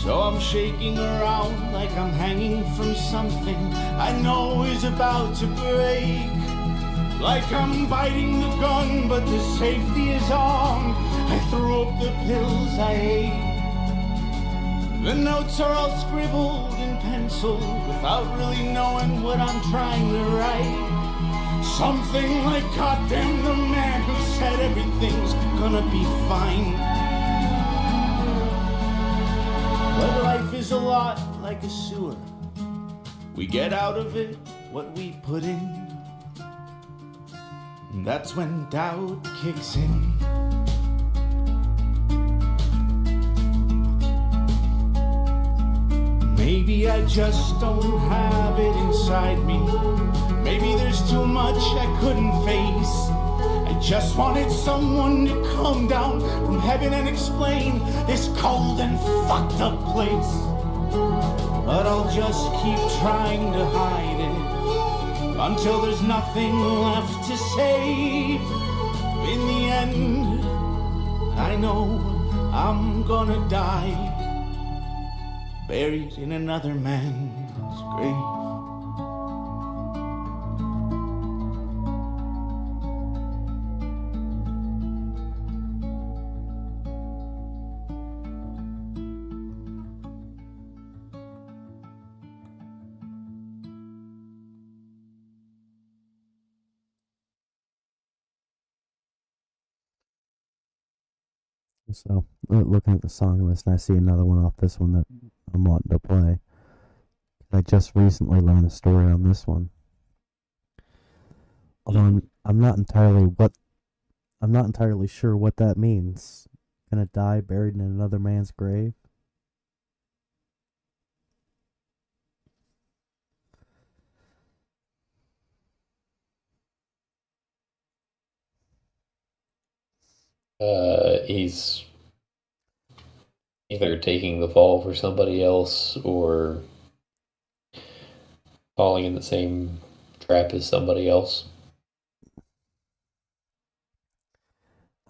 [SPEAKER 3] So I'm shaking around like I'm hanging from something I know is about to break. Like I'm biting the gun, but the safety is on. I threw up the pills I ate. The notes are all scribbled in pencil without really knowing what I'm trying to write. Something like, goddamn the man who said everything's gonna be fine. But life is a lot like a sewer. We get out of it what we put in. And that's when doubt kicks in. Maybe I just don't have it inside me. Maybe there's too much I couldn't face. I just wanted someone to come down from heaven and explain this cold and fucked up place. But I'll just keep trying to hide it until there's nothing left to save. In the end, I know I'm gonna die, buried in another man's grave.
[SPEAKER 1] So, looking at the song list, and I see another one off this one that I'm wanting to play. I just recently learned the story on this one. Although I'm not entirely sure what that means. Gonna die buried in another man's grave.
[SPEAKER 2] He's either taking the fall for somebody else or falling in the same trap as somebody else.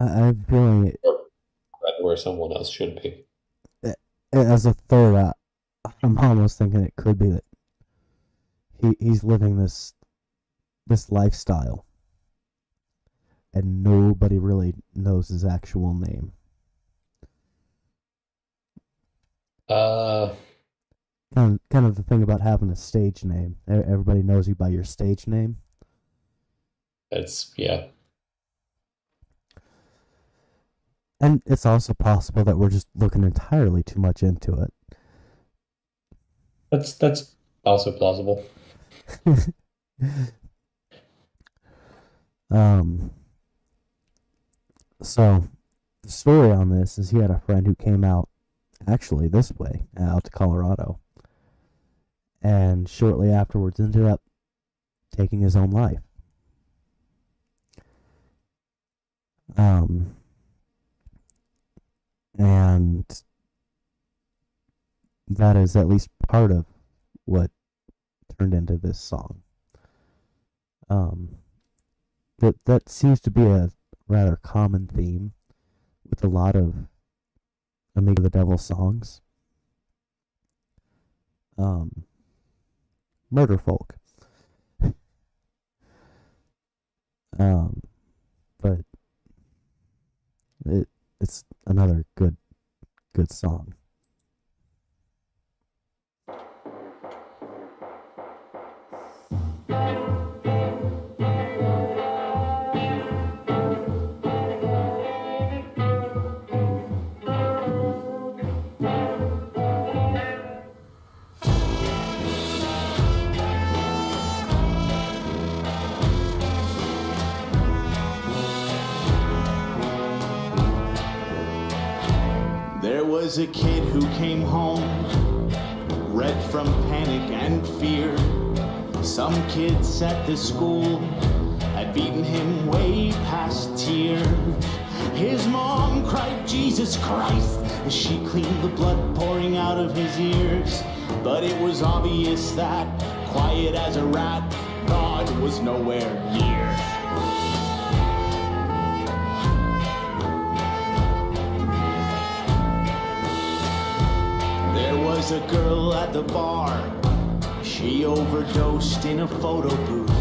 [SPEAKER 1] I'm feeling it
[SPEAKER 2] Right where someone else should be.
[SPEAKER 1] as a third. I'm almost thinking it could be that he's living this lifestyle, and nobody really knows his actual name. Kind of the thing about having a stage name. Everybody knows you by your stage name.
[SPEAKER 2] Yeah.
[SPEAKER 1] And it's also possible that we're just looking entirely too much into it.
[SPEAKER 2] That's also plausible.
[SPEAKER 1] So the story on this is he had a friend who came out actually this way, out to Colorado, and shortly afterwards ended up taking his own life. And that is at least part of what turned into this song. That seems to be a rather common theme with a lot of Amigo the Devil songs. Murder folk. But it's another good song.
[SPEAKER 3] There was a kid who came home, red from panic and fear. Some kids at the school had beaten him way past tear. His mom cried, "Jesus Christ," as she cleaned the blood pouring out of his ears. But it was obvious that, quiet as a rat, God was nowhere near. There was a girl at the bar. She overdosed in a photo booth.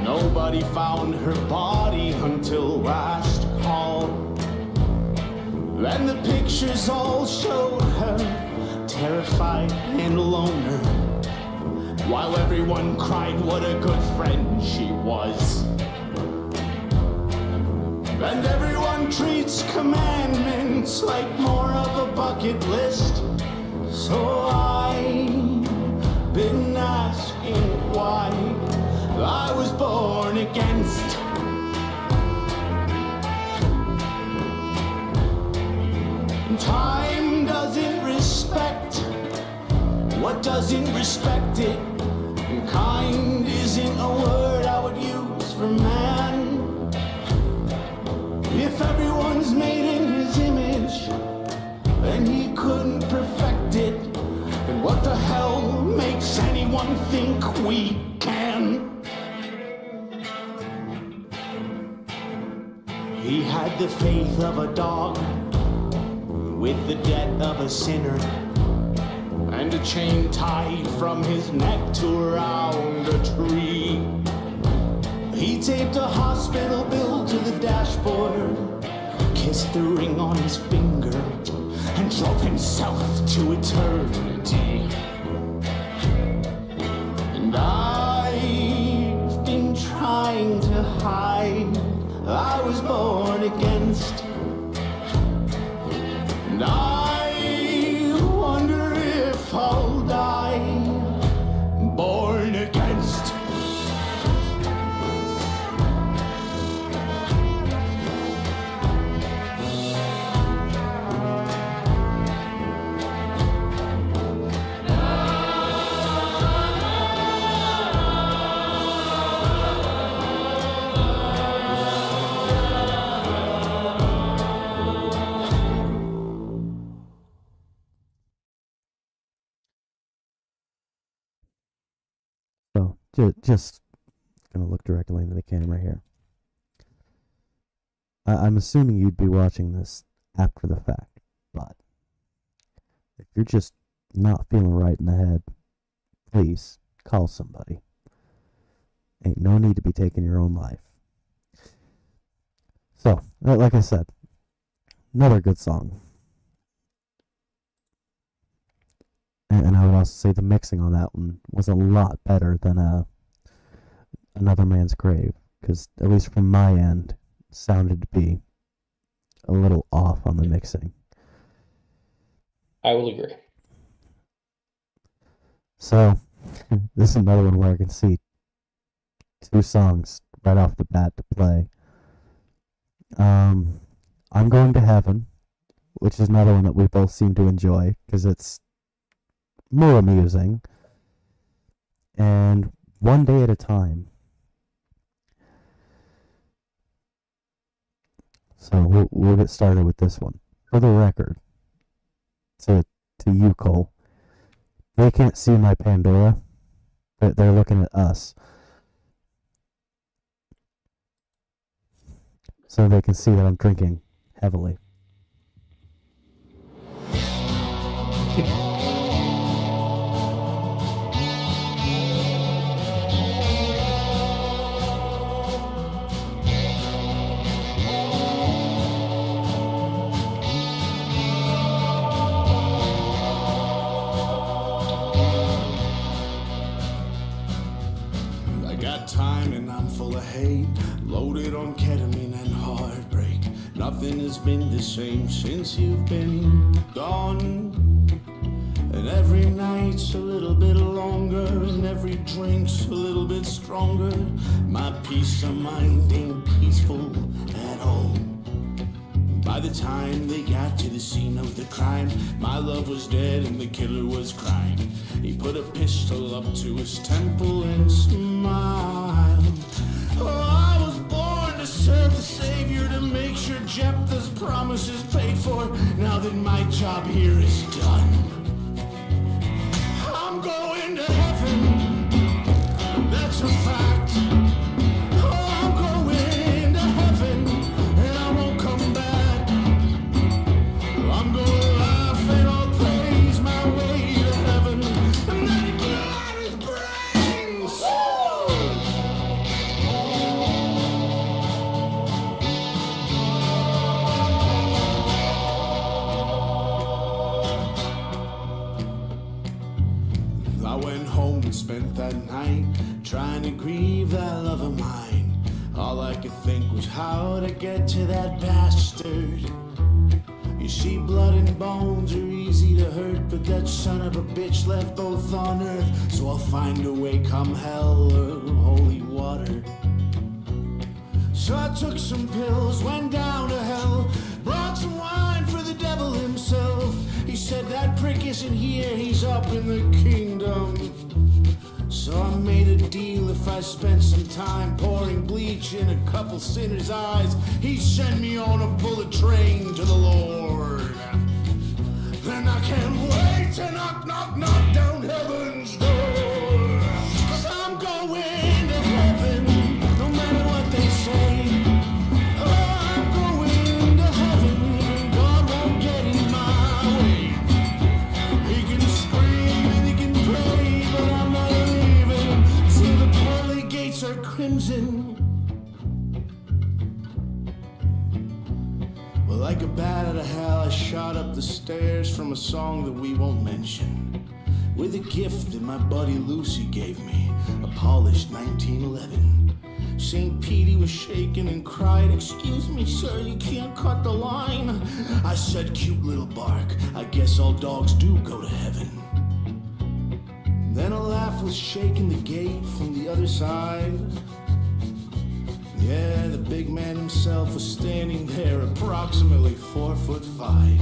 [SPEAKER 3] Nobody found her body until last call. And the pictures all showed her terrified and alone, while everyone cried what a good friend she was. And everyone treats commandments like more of a bucket list. So I've been asking why I was born against. Time doesn't respect what doesn't respect it. Kind isn't a word I would use for man. If everyone's made in his image and he couldn't perfect it, then what the hell makes anyone think we can? He had the faith of a dog with the debt of a sinner, and a chain tied from his neck to around a tree. He taped a hospital bill to the dashboard, kissed the ring on his finger, and drove himself to eternity. And I've been trying to hide I was born against.
[SPEAKER 1] just gonna look directly into the camera here. I'm assuming you'd be watching this after the fact, but if you're just not feeling right in the head, please call somebody. Ain't no need to be taking your own life. So, like I said, another good song. And I would also say the mixing on that one was a lot better than Another Man's Grave, because at least from my end, sounded to be a little off on the mixing.
[SPEAKER 2] I will agree.
[SPEAKER 1] So, this is another one where I can see two songs right off the bat to play. I'm Going to Heaven, which is another one that we both seem to enjoy because it's more amusing. And One Day at a Time. So we'll get started with this one. For the record, to you, Cole, they can't see my Pandora. They're looking at us. So they can see that I'm drinking heavily.
[SPEAKER 3] I got time and I'm full of hate, loaded on ketamine and heartbreak. Nothing has been the same since you've been gone. And every night's a little bit longer, and every drink's a little bit stronger. My peace of mind ain't peaceful at all. By the time they got to the scene of the crime, my love was dead and the killer was crying. He put a pistol up to his temple and smiled. Oh, I was born to serve the Savior, to make sure Jephthah's promises paid for. Now that my job here is done, I'm going to heaven, that's a fact. Oh, I'm going to heaven, and I won't come back. I'm gonna laugh and I'll praise my way to heaven, and then blow out his brains. I went home and spent that night trying to grieve that love of mine. All I could think was how to get to that bastard. You see, blood and bones are easy to hurt, but that son of a bitch left both on earth. So I'll find a way, come hell or holy water. So I took some pills, went down to hell, brought some wine for the devil himself. He said that prick isn't here, he's up in the kingdom. So I made a deal, if I spent some time pouring bleach in a couple sinners' eyes, he'd send me on a bullet train to the Lord. Then I can't wait to knock, knock, knock down heaven's door. 'Cause I'm going to heaven, no matter what they say. Oh, I'm going to heaven, and God won't get in my way. He can scream and he can pray, but I'm not leaving till the pearly gates are crimson. Well, like a bat out of hell, I shot up the stairs from a song that we won't mention, with a gift that my buddy Lucy gave me, a polished 1911. St. Petey was shaking and cried, "Excuse me, sir, you can't cut the line." I said, "Cute little bark, I guess all dogs do go to heaven." Then a laugh was shaking the gate from the other side. Yeah, the big man himself was standing there, approximately 4'5".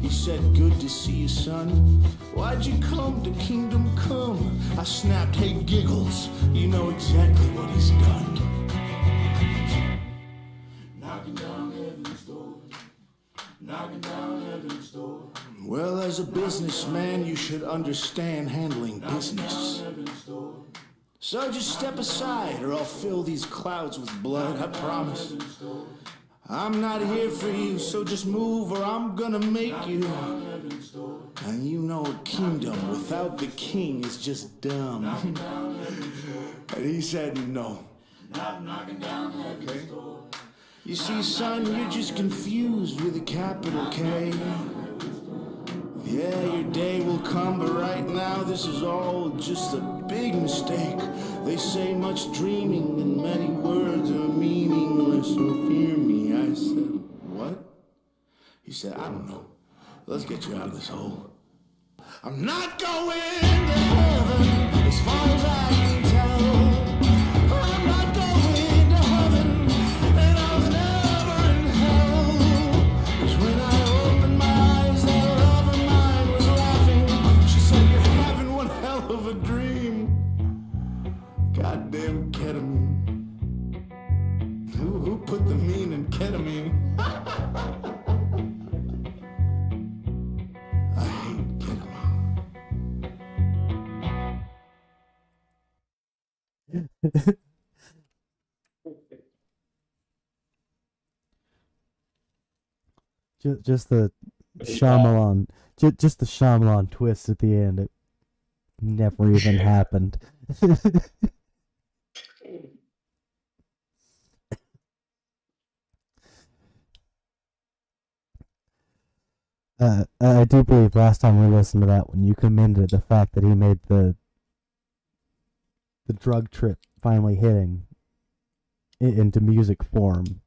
[SPEAKER 3] He said, "Good to see you, son. Why'd you come to Kingdom Come?" I snapped, "Hey, Giggles, you know exactly what he's done." Knocking down heaven's door, knocking down heaven's door. Well, as a businessman, you should understand handling business. So just step aside or I'll fill these clouds with blood, I promise. I'm not here for you, so just move or I'm gonna make you. And you know a kingdom without the king is just dumb. And he said no. Okay. You see, son, you're just confused with a capital K. Yeah, your day will come, but right now this is all just a big mistake. They say much dreaming and many words are meaningless, so fear me. I said, what? He said, I don't know. Let's get you out of this hole. I'm not going to heaven as far as I can tell. I'm not going to heaven, and I was never in hell. 'Cause when I opened my eyes, that love of mine was laughing. She said, you're having one hell of a dream. Goddamn ketamine. Who put the mean in ketamine? I hate ketamine.
[SPEAKER 1] Just the Shyamalan, just the Shyamalan twist at the end. It never even happened. I do believe last time we listened to that one, you commended the fact that he made the drug trip finally hitting into music form.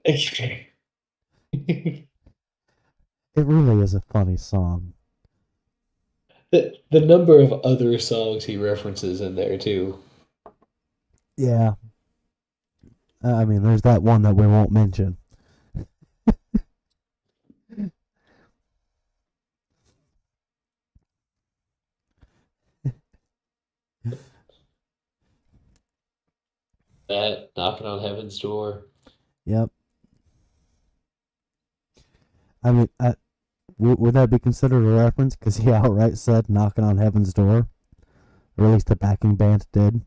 [SPEAKER 2] Okay.
[SPEAKER 1] It really is a funny song.
[SPEAKER 2] The number of other songs he references in there too.
[SPEAKER 1] Yeah. I mean, there's that one that we won't mention.
[SPEAKER 2] That knocking on heaven's door.
[SPEAKER 1] Yep. I mean, would that be considered a reference? Because he outright said knocking on heaven's door. Or at least the backing band did.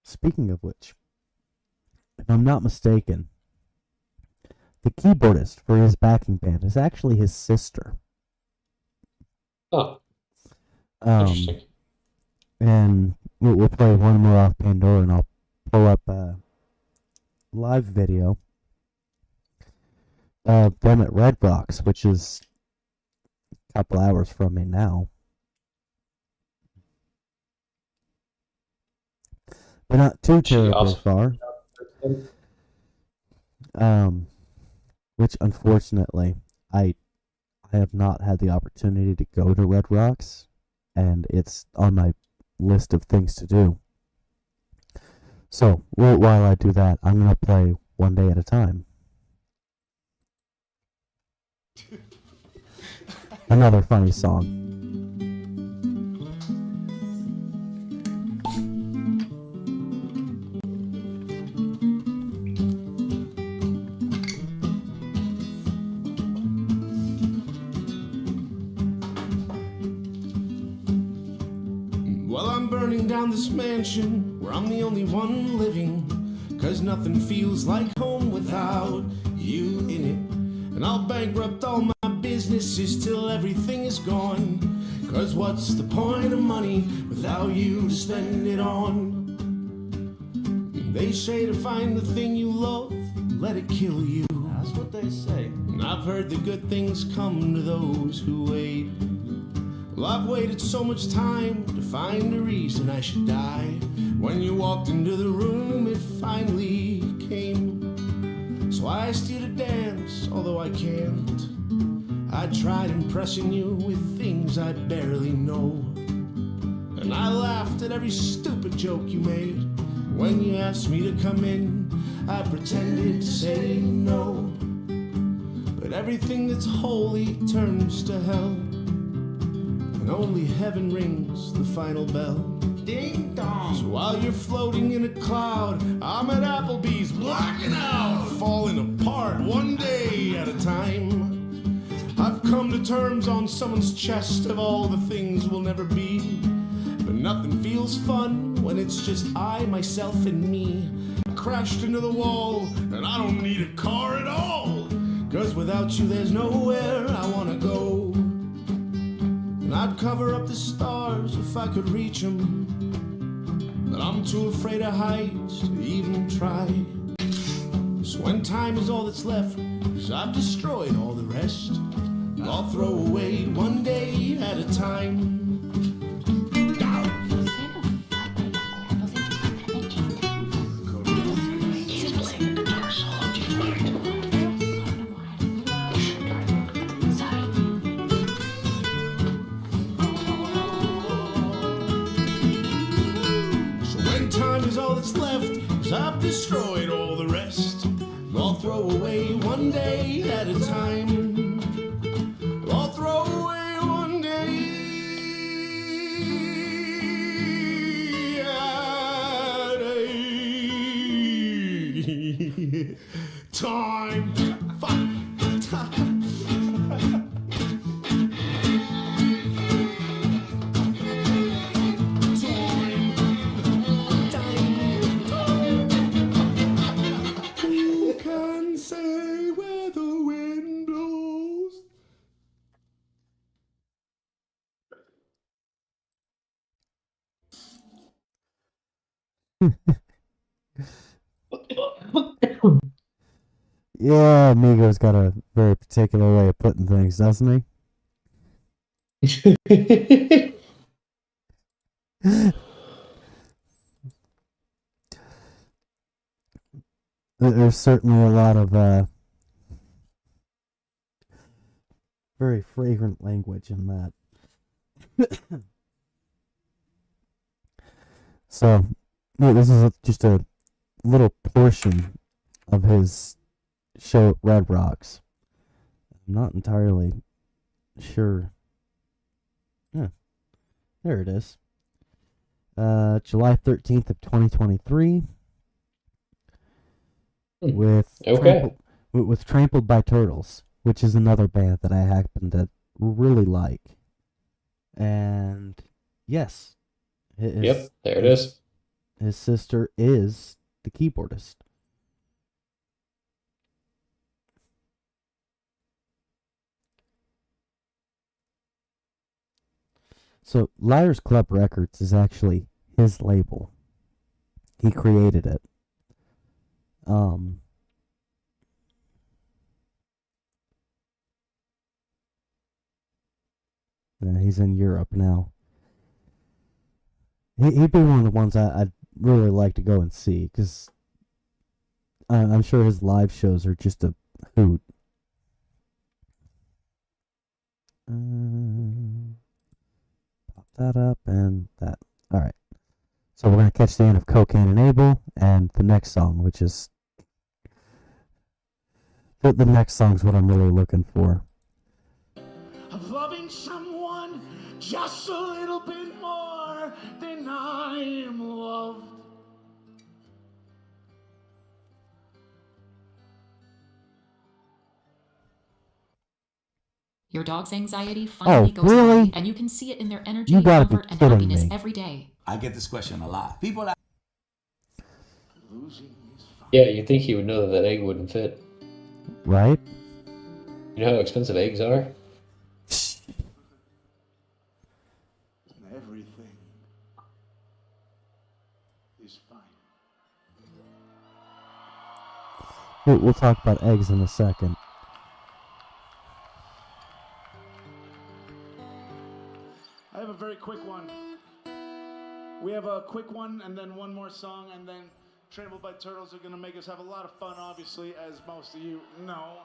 [SPEAKER 1] Speaking of which, if I'm not mistaken, the keyboardist for his backing band is actually his sister.
[SPEAKER 2] Oh, interesting.
[SPEAKER 1] And we'll play one more off Pandora, and I'll pull up a live video of them at Red Rocks, which is a couple hours from me now. But not too terribly far. Which unfortunately, I have not had the opportunity to go to Red Rocks, and it's on my list of things to do. So, while I do that, I'm going to play One Day at a Time. Another funny song.
[SPEAKER 3] Well, I'm burning down this mansion where I'm the only one living, 'cause nothing feels like home without you in it. And I'll bankrupt all my businesses till everything is gone, 'cause what's the point of money without you to spend it on? They say to find the thing you love, let it kill you. That's what they say. And I've heard that good things come to those who wait. Well, I've waited so much time to find a reason I should die. When you walked into the room, it finally came. So I asked you to dance, although I can't. I tried impressing you with things I barely know. And I laughed at every stupid joke you made. When you asked me to come in, I pretended to say no. But everything that's holy turns to hell, and only heaven rings the final bell. Ding dong. So while you're floating in a cloud, I'm at Applebee's blacking out, falling apart to terms on someone's chest of all the things we'll never be. But nothing feels fun when it's just I, myself, and me. I crashed into the wall, and I don't need a car at all. 'Cause without you there's nowhere I wanna go. And I'd cover up the stars if I could reach them. But I'm too afraid of heights to even try. So when time is all that's left, 'cause I've destroyed all the rest, I'll throw away one day at a time. I've destroyed all the rest. I'll throw away one day at a time. I'll throw away one day at a time. Time.
[SPEAKER 1] Yeah, Amigo's got a very particular way of putting things, doesn't he? There's certainly a lot of very fragrant language in that. So, yeah, this is just a little portion of his show Red Rocks. I'm not entirely sure. Yeah, there it is. July 13th of 2023. With Trampled by Turtles, which is another band that I happen to really like. And yes,
[SPEAKER 2] yep, there it is.
[SPEAKER 1] His sister is the keyboardist. So Liars Club Records is actually his label. He created it. Yeah, he's in Europe now. He'd be one of the ones I'd really like to go and see, because I'm sure his live shows are just a hoot. Pop that up and that. Alright. So we're going to catch the end of Cocaine and Abel and the next song, which is... The next song's what I'm really looking for.
[SPEAKER 3] Of loving someone just a little bit more than I am loved.
[SPEAKER 4] Your dog's anxiety finally goes
[SPEAKER 1] really?
[SPEAKER 4] away, and you can see it in their energy,
[SPEAKER 1] You gotta
[SPEAKER 4] comfort,
[SPEAKER 1] be
[SPEAKER 4] and
[SPEAKER 1] kidding
[SPEAKER 4] happiness
[SPEAKER 1] me.
[SPEAKER 4] every day.
[SPEAKER 5] I get this question a lot. People are
[SPEAKER 3] Losing is fine.
[SPEAKER 2] Yeah, you'd think he would know that that egg wouldn't fit.
[SPEAKER 1] Right?
[SPEAKER 2] You know how expensive eggs are?
[SPEAKER 3] Everything is fine.
[SPEAKER 1] We'll talk about eggs in a second.
[SPEAKER 3] I have a very quick one. We have a quick one and then one more song, and then Trampled by Turtles are going to make us have a lot of fun, obviously, as most of you know.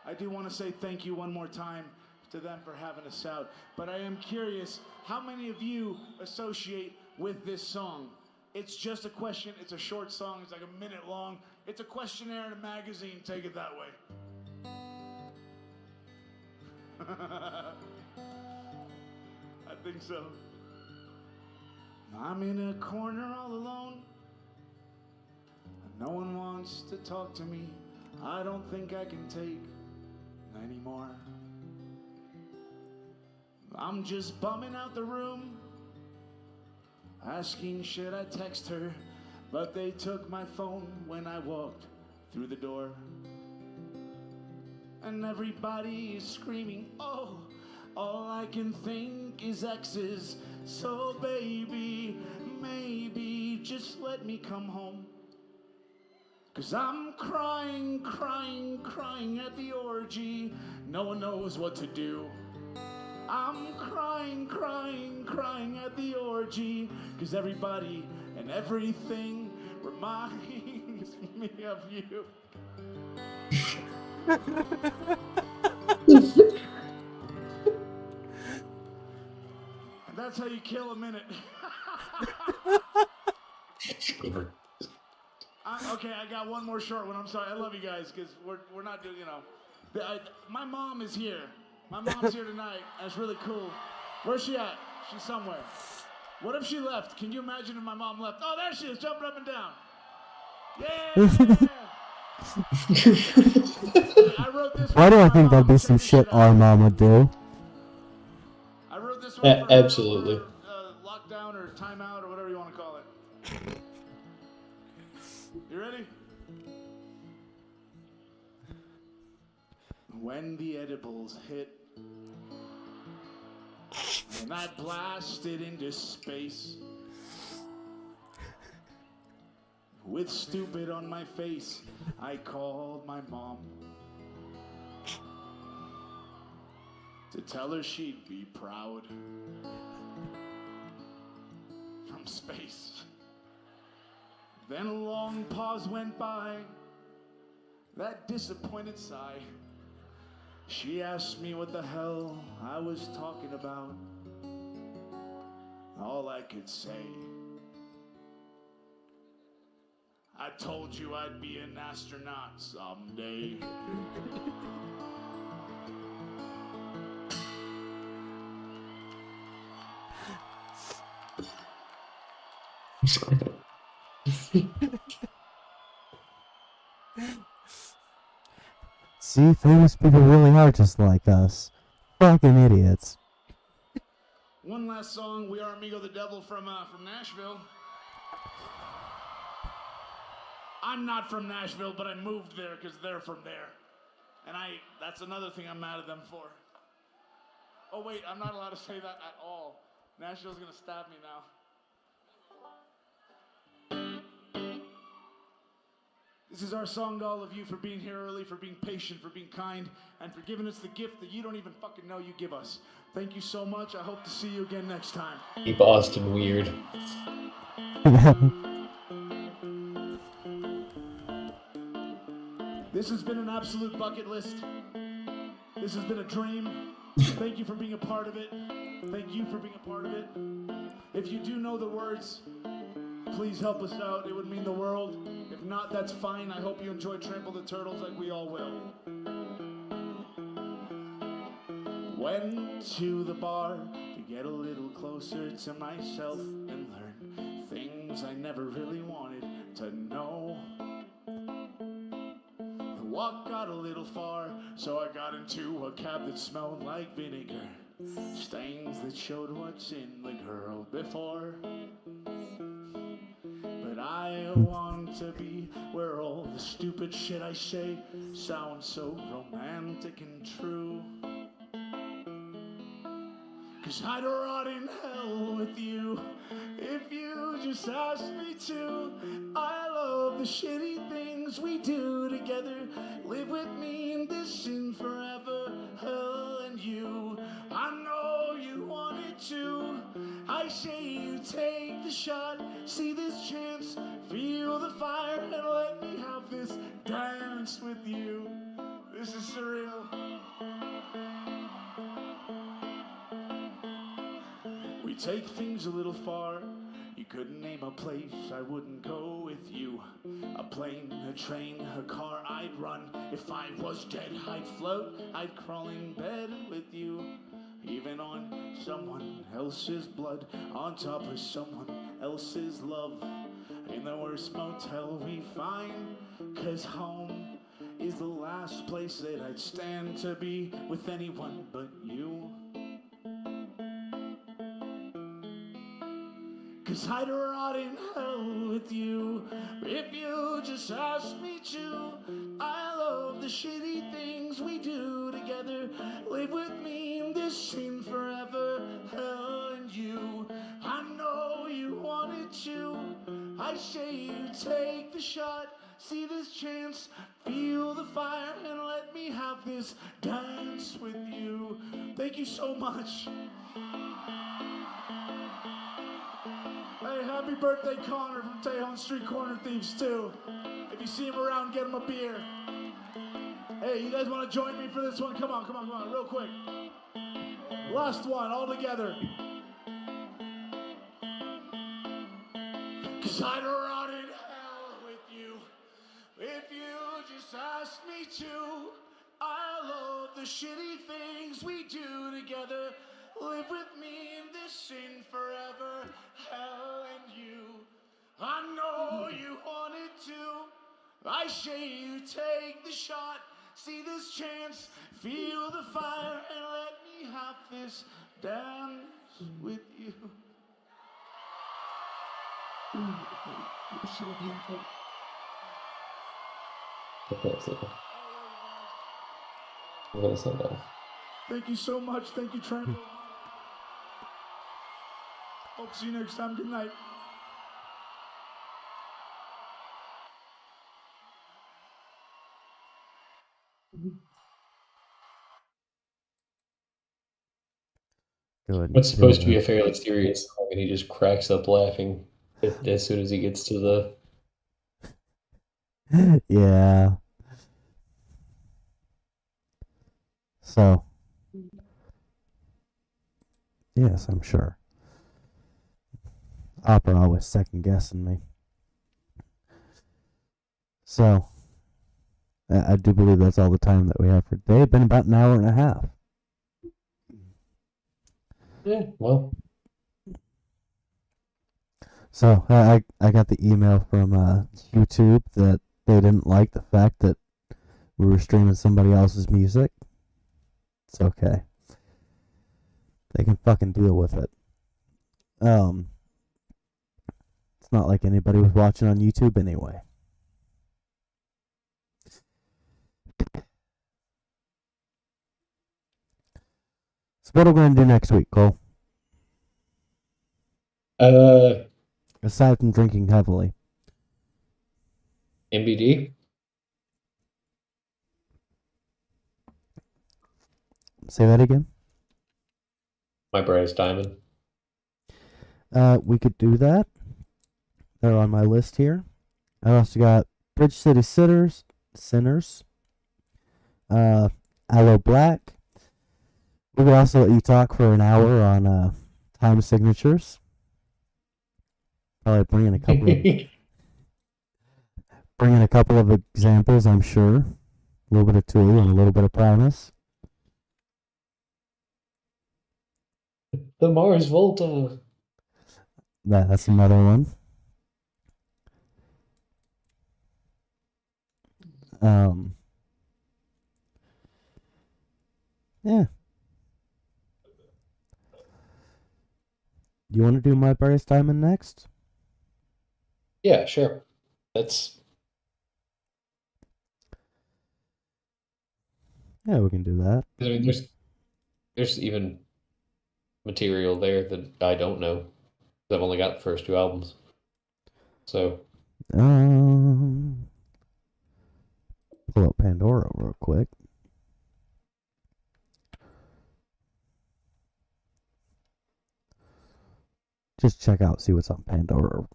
[SPEAKER 3] I do want to say thank you one more time to them for having us out. But I am curious, how many of you associate with this song? It's just a question. It's a short song. It's like a minute long. It's a questionnaire in a magazine. Take it that way. I think so. I'm in a corner all alone. No one wants to talk to me. I don't think I can take anymore. I'm just bumming out the room, asking should I text her, but they took my phone when I walked through the door. And everybody is screaming, oh, all I can think is exes. So baby, maybe just let me come home. 'Cause I'm crying, crying, crying at the orgy. No one knows what to do. I'm crying, crying, crying at the orgy. 'Cause everybody and everything reminds me of you. And that's how you kill a minute. Okay, I got one more short one. I'm sorry. I love you guys because we're not doing, my mom is here. My mom's here tonight. That's really cool. Where's she at? She's somewhere. What if she left? Can you imagine if my mom left? Oh, there she is, jumping up and down. Yeah! I wrote this
[SPEAKER 1] Why
[SPEAKER 3] one
[SPEAKER 1] do
[SPEAKER 3] for
[SPEAKER 1] I
[SPEAKER 3] my
[SPEAKER 1] think that'd
[SPEAKER 3] mom.
[SPEAKER 1] be
[SPEAKER 3] Check
[SPEAKER 1] some
[SPEAKER 3] this
[SPEAKER 1] shit
[SPEAKER 3] out.
[SPEAKER 1] our mom would do?
[SPEAKER 3] I wrote this one for her
[SPEAKER 2] Absolutely.
[SPEAKER 3] over, lockdown or timeout or whatever you want to call it. You ready? When the edibles hit and I blasted into space with stupid on my face, I called my mom to tell her she'd be proud from space. Then a long pause went by, that disappointed sigh. She asked me what the hell I was talking about. All I could say, I told you I'd be an astronaut someday.
[SPEAKER 1] See, famous people really are just like us. Fucking idiots.
[SPEAKER 3] One last song. We are Amigo the Devil from Nashville. I'm not from Nashville, but I moved there because they're from there. And that's another thing I'm mad at them for. Oh wait, I'm not allowed to say that at all. Nashville's gonna stab me now. This is our song to all of you for being here early, for being patient, for being kind, and for giving us the gift that you don't even fucking know you give us. Thank you so much. I hope to see you again next time.
[SPEAKER 2] Keep Austin weird.
[SPEAKER 3] This has been an absolute bucket list. This has been a dream. Thank you for being a part of it. Thank you for being a part of it. If you do know the words, please help us out. It would mean the world. If not, that's fine. I hope you enjoy Trample the Turtles like we all will. Went to the bar to get a little closer to myself and learn things I never really wanted to know. The walk got a little far, so I got into a cab that smelled like vinegar. Stains that showed what's in the girl before. But I want to be where all the stupid shit I say sounds so romantic and true. 'Cause I'd rot in hell with you if you just asked me to. I love the shitty things we do together. Live with me in this sin forever, hell and you. I know you wanted to. I say you take the shot, see this chance, feel the fire, and let me have this dance with you. This is surreal. We take things a little far. You couldn't name a place I wouldn't go with you. A plane, a train, a car I'd run. If I was dead, I'd float. I'd crawl in bed with you. Even on someone else's blood, on top of someone else's love. In the worst motel we find, 'cause home is the last place that I'd stand to be with anyone but you. 'Cause I'd rot in hell with you if you just asked me to. I love the shitty things we do together. Live with me in this scene forever, hell and you. I know you wanted to. I say you take the shot. See this chance, feel the fire, and let me have this dance with you. Thank you so much. Hey, happy birthday, Connor from Tejon Street Corner Thieves, too. If you see him around, get him a beer. Hey, you guys want to join me for this one? Come on, real quick. Last one, all together. 'Cause I'd rot in hell with you if you just asked me to. I love the shitty things we do together. Live with me in this sin forever, hell and you. I know you wanted to. I say you take the shot. See this chance, feel the fire, and let me have this dance with you.
[SPEAKER 2] I'm gonna say no.
[SPEAKER 3] Thank you so much. Thank you, Trent. Hope to see you next time. Good night.
[SPEAKER 2] It's supposed to be a fairly serious song, and he just cracks up laughing as soon as he gets to the.
[SPEAKER 1] Yeah. So, yes, I'm sure. Opera always second guessing me. So, I do believe that's all the time that we have for today. It's been about an hour and a half.
[SPEAKER 2] Yeah, well.
[SPEAKER 1] So, I got the email from YouTube that they didn't like the fact that we were streaming somebody else's music. It's okay. They can fucking deal with it. It's not like anybody was watching on YouTube anyway. So what are we going to do next week, Cole? Aside from drinking heavily.
[SPEAKER 2] MBD?
[SPEAKER 1] Say that again?
[SPEAKER 2] My brightest diamond.
[SPEAKER 1] We could do that. They're on my list here. I also got Bridge City Sinners. Aloe Black. We could also let you talk for an hour on time signatures. Probably bring in a couple of examples, I'm sure. A little bit of Tool and a little bit of Primus.
[SPEAKER 2] The Mars Volta.
[SPEAKER 1] That's another one. Yeah. You want to do My Brightest Diamond next?
[SPEAKER 2] Yeah, sure. That's.
[SPEAKER 1] Yeah, we can do that.
[SPEAKER 2] I mean, there's even material there that I don't know. I've only got the first two albums. So.
[SPEAKER 1] Pull up Pandora real quick. Just check out, see what's on Pandora.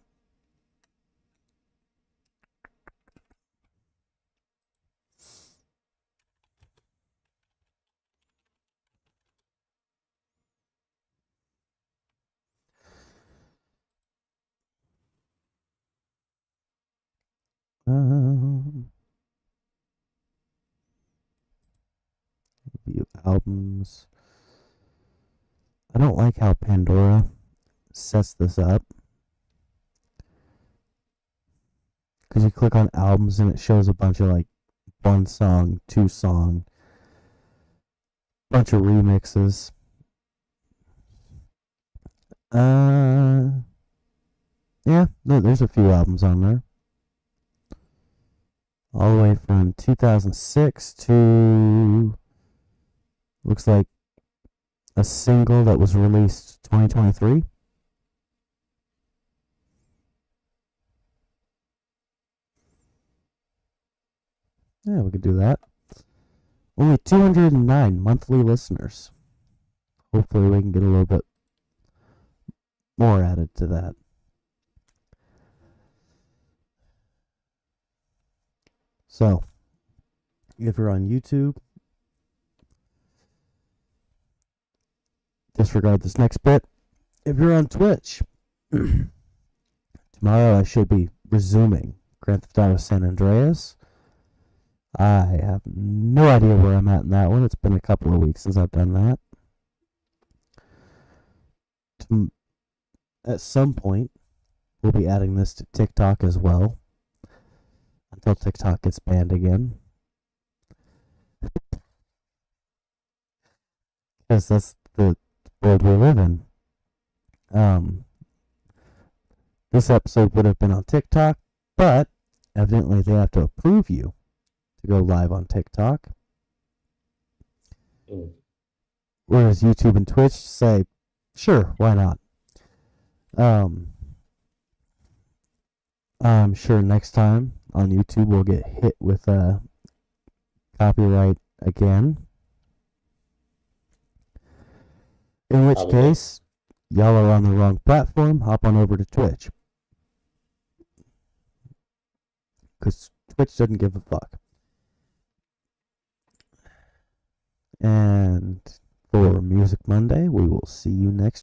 [SPEAKER 1] View albums. I don't like how Pandora sets this up. Because you click on albums and it shows a bunch of like 1 song, 2 song, bunch of remixes. Yeah, no, there's a few albums on there. All the way from 2006 to looks like a single that was released 2023. Yeah, we could do that. Only 209 monthly listeners. Hopefully we can get a little bit more added to that. So, if you're on YouTube, disregard this next bit. If you're on Twitch, tomorrow I should be resuming Grand Theft Auto San Andreas. I have no idea where I'm at in that one. It's been a couple of weeks since I've done that. At some point, we'll be adding this to TikTok as well. Until TikTok gets banned again. Because that's the world we live in. This episode would have been on TikTok, but evidently they have to approve you to go live on TikTok. Whereas YouTube and Twitch say, sure, why not? I'm sure next time on YouTube we'll get hit with copyright again. In which case, y'all are on the wrong platform. Hop on over to Twitch. Because Twitch doesn't give a fuck. And for Music Monday, we will see you next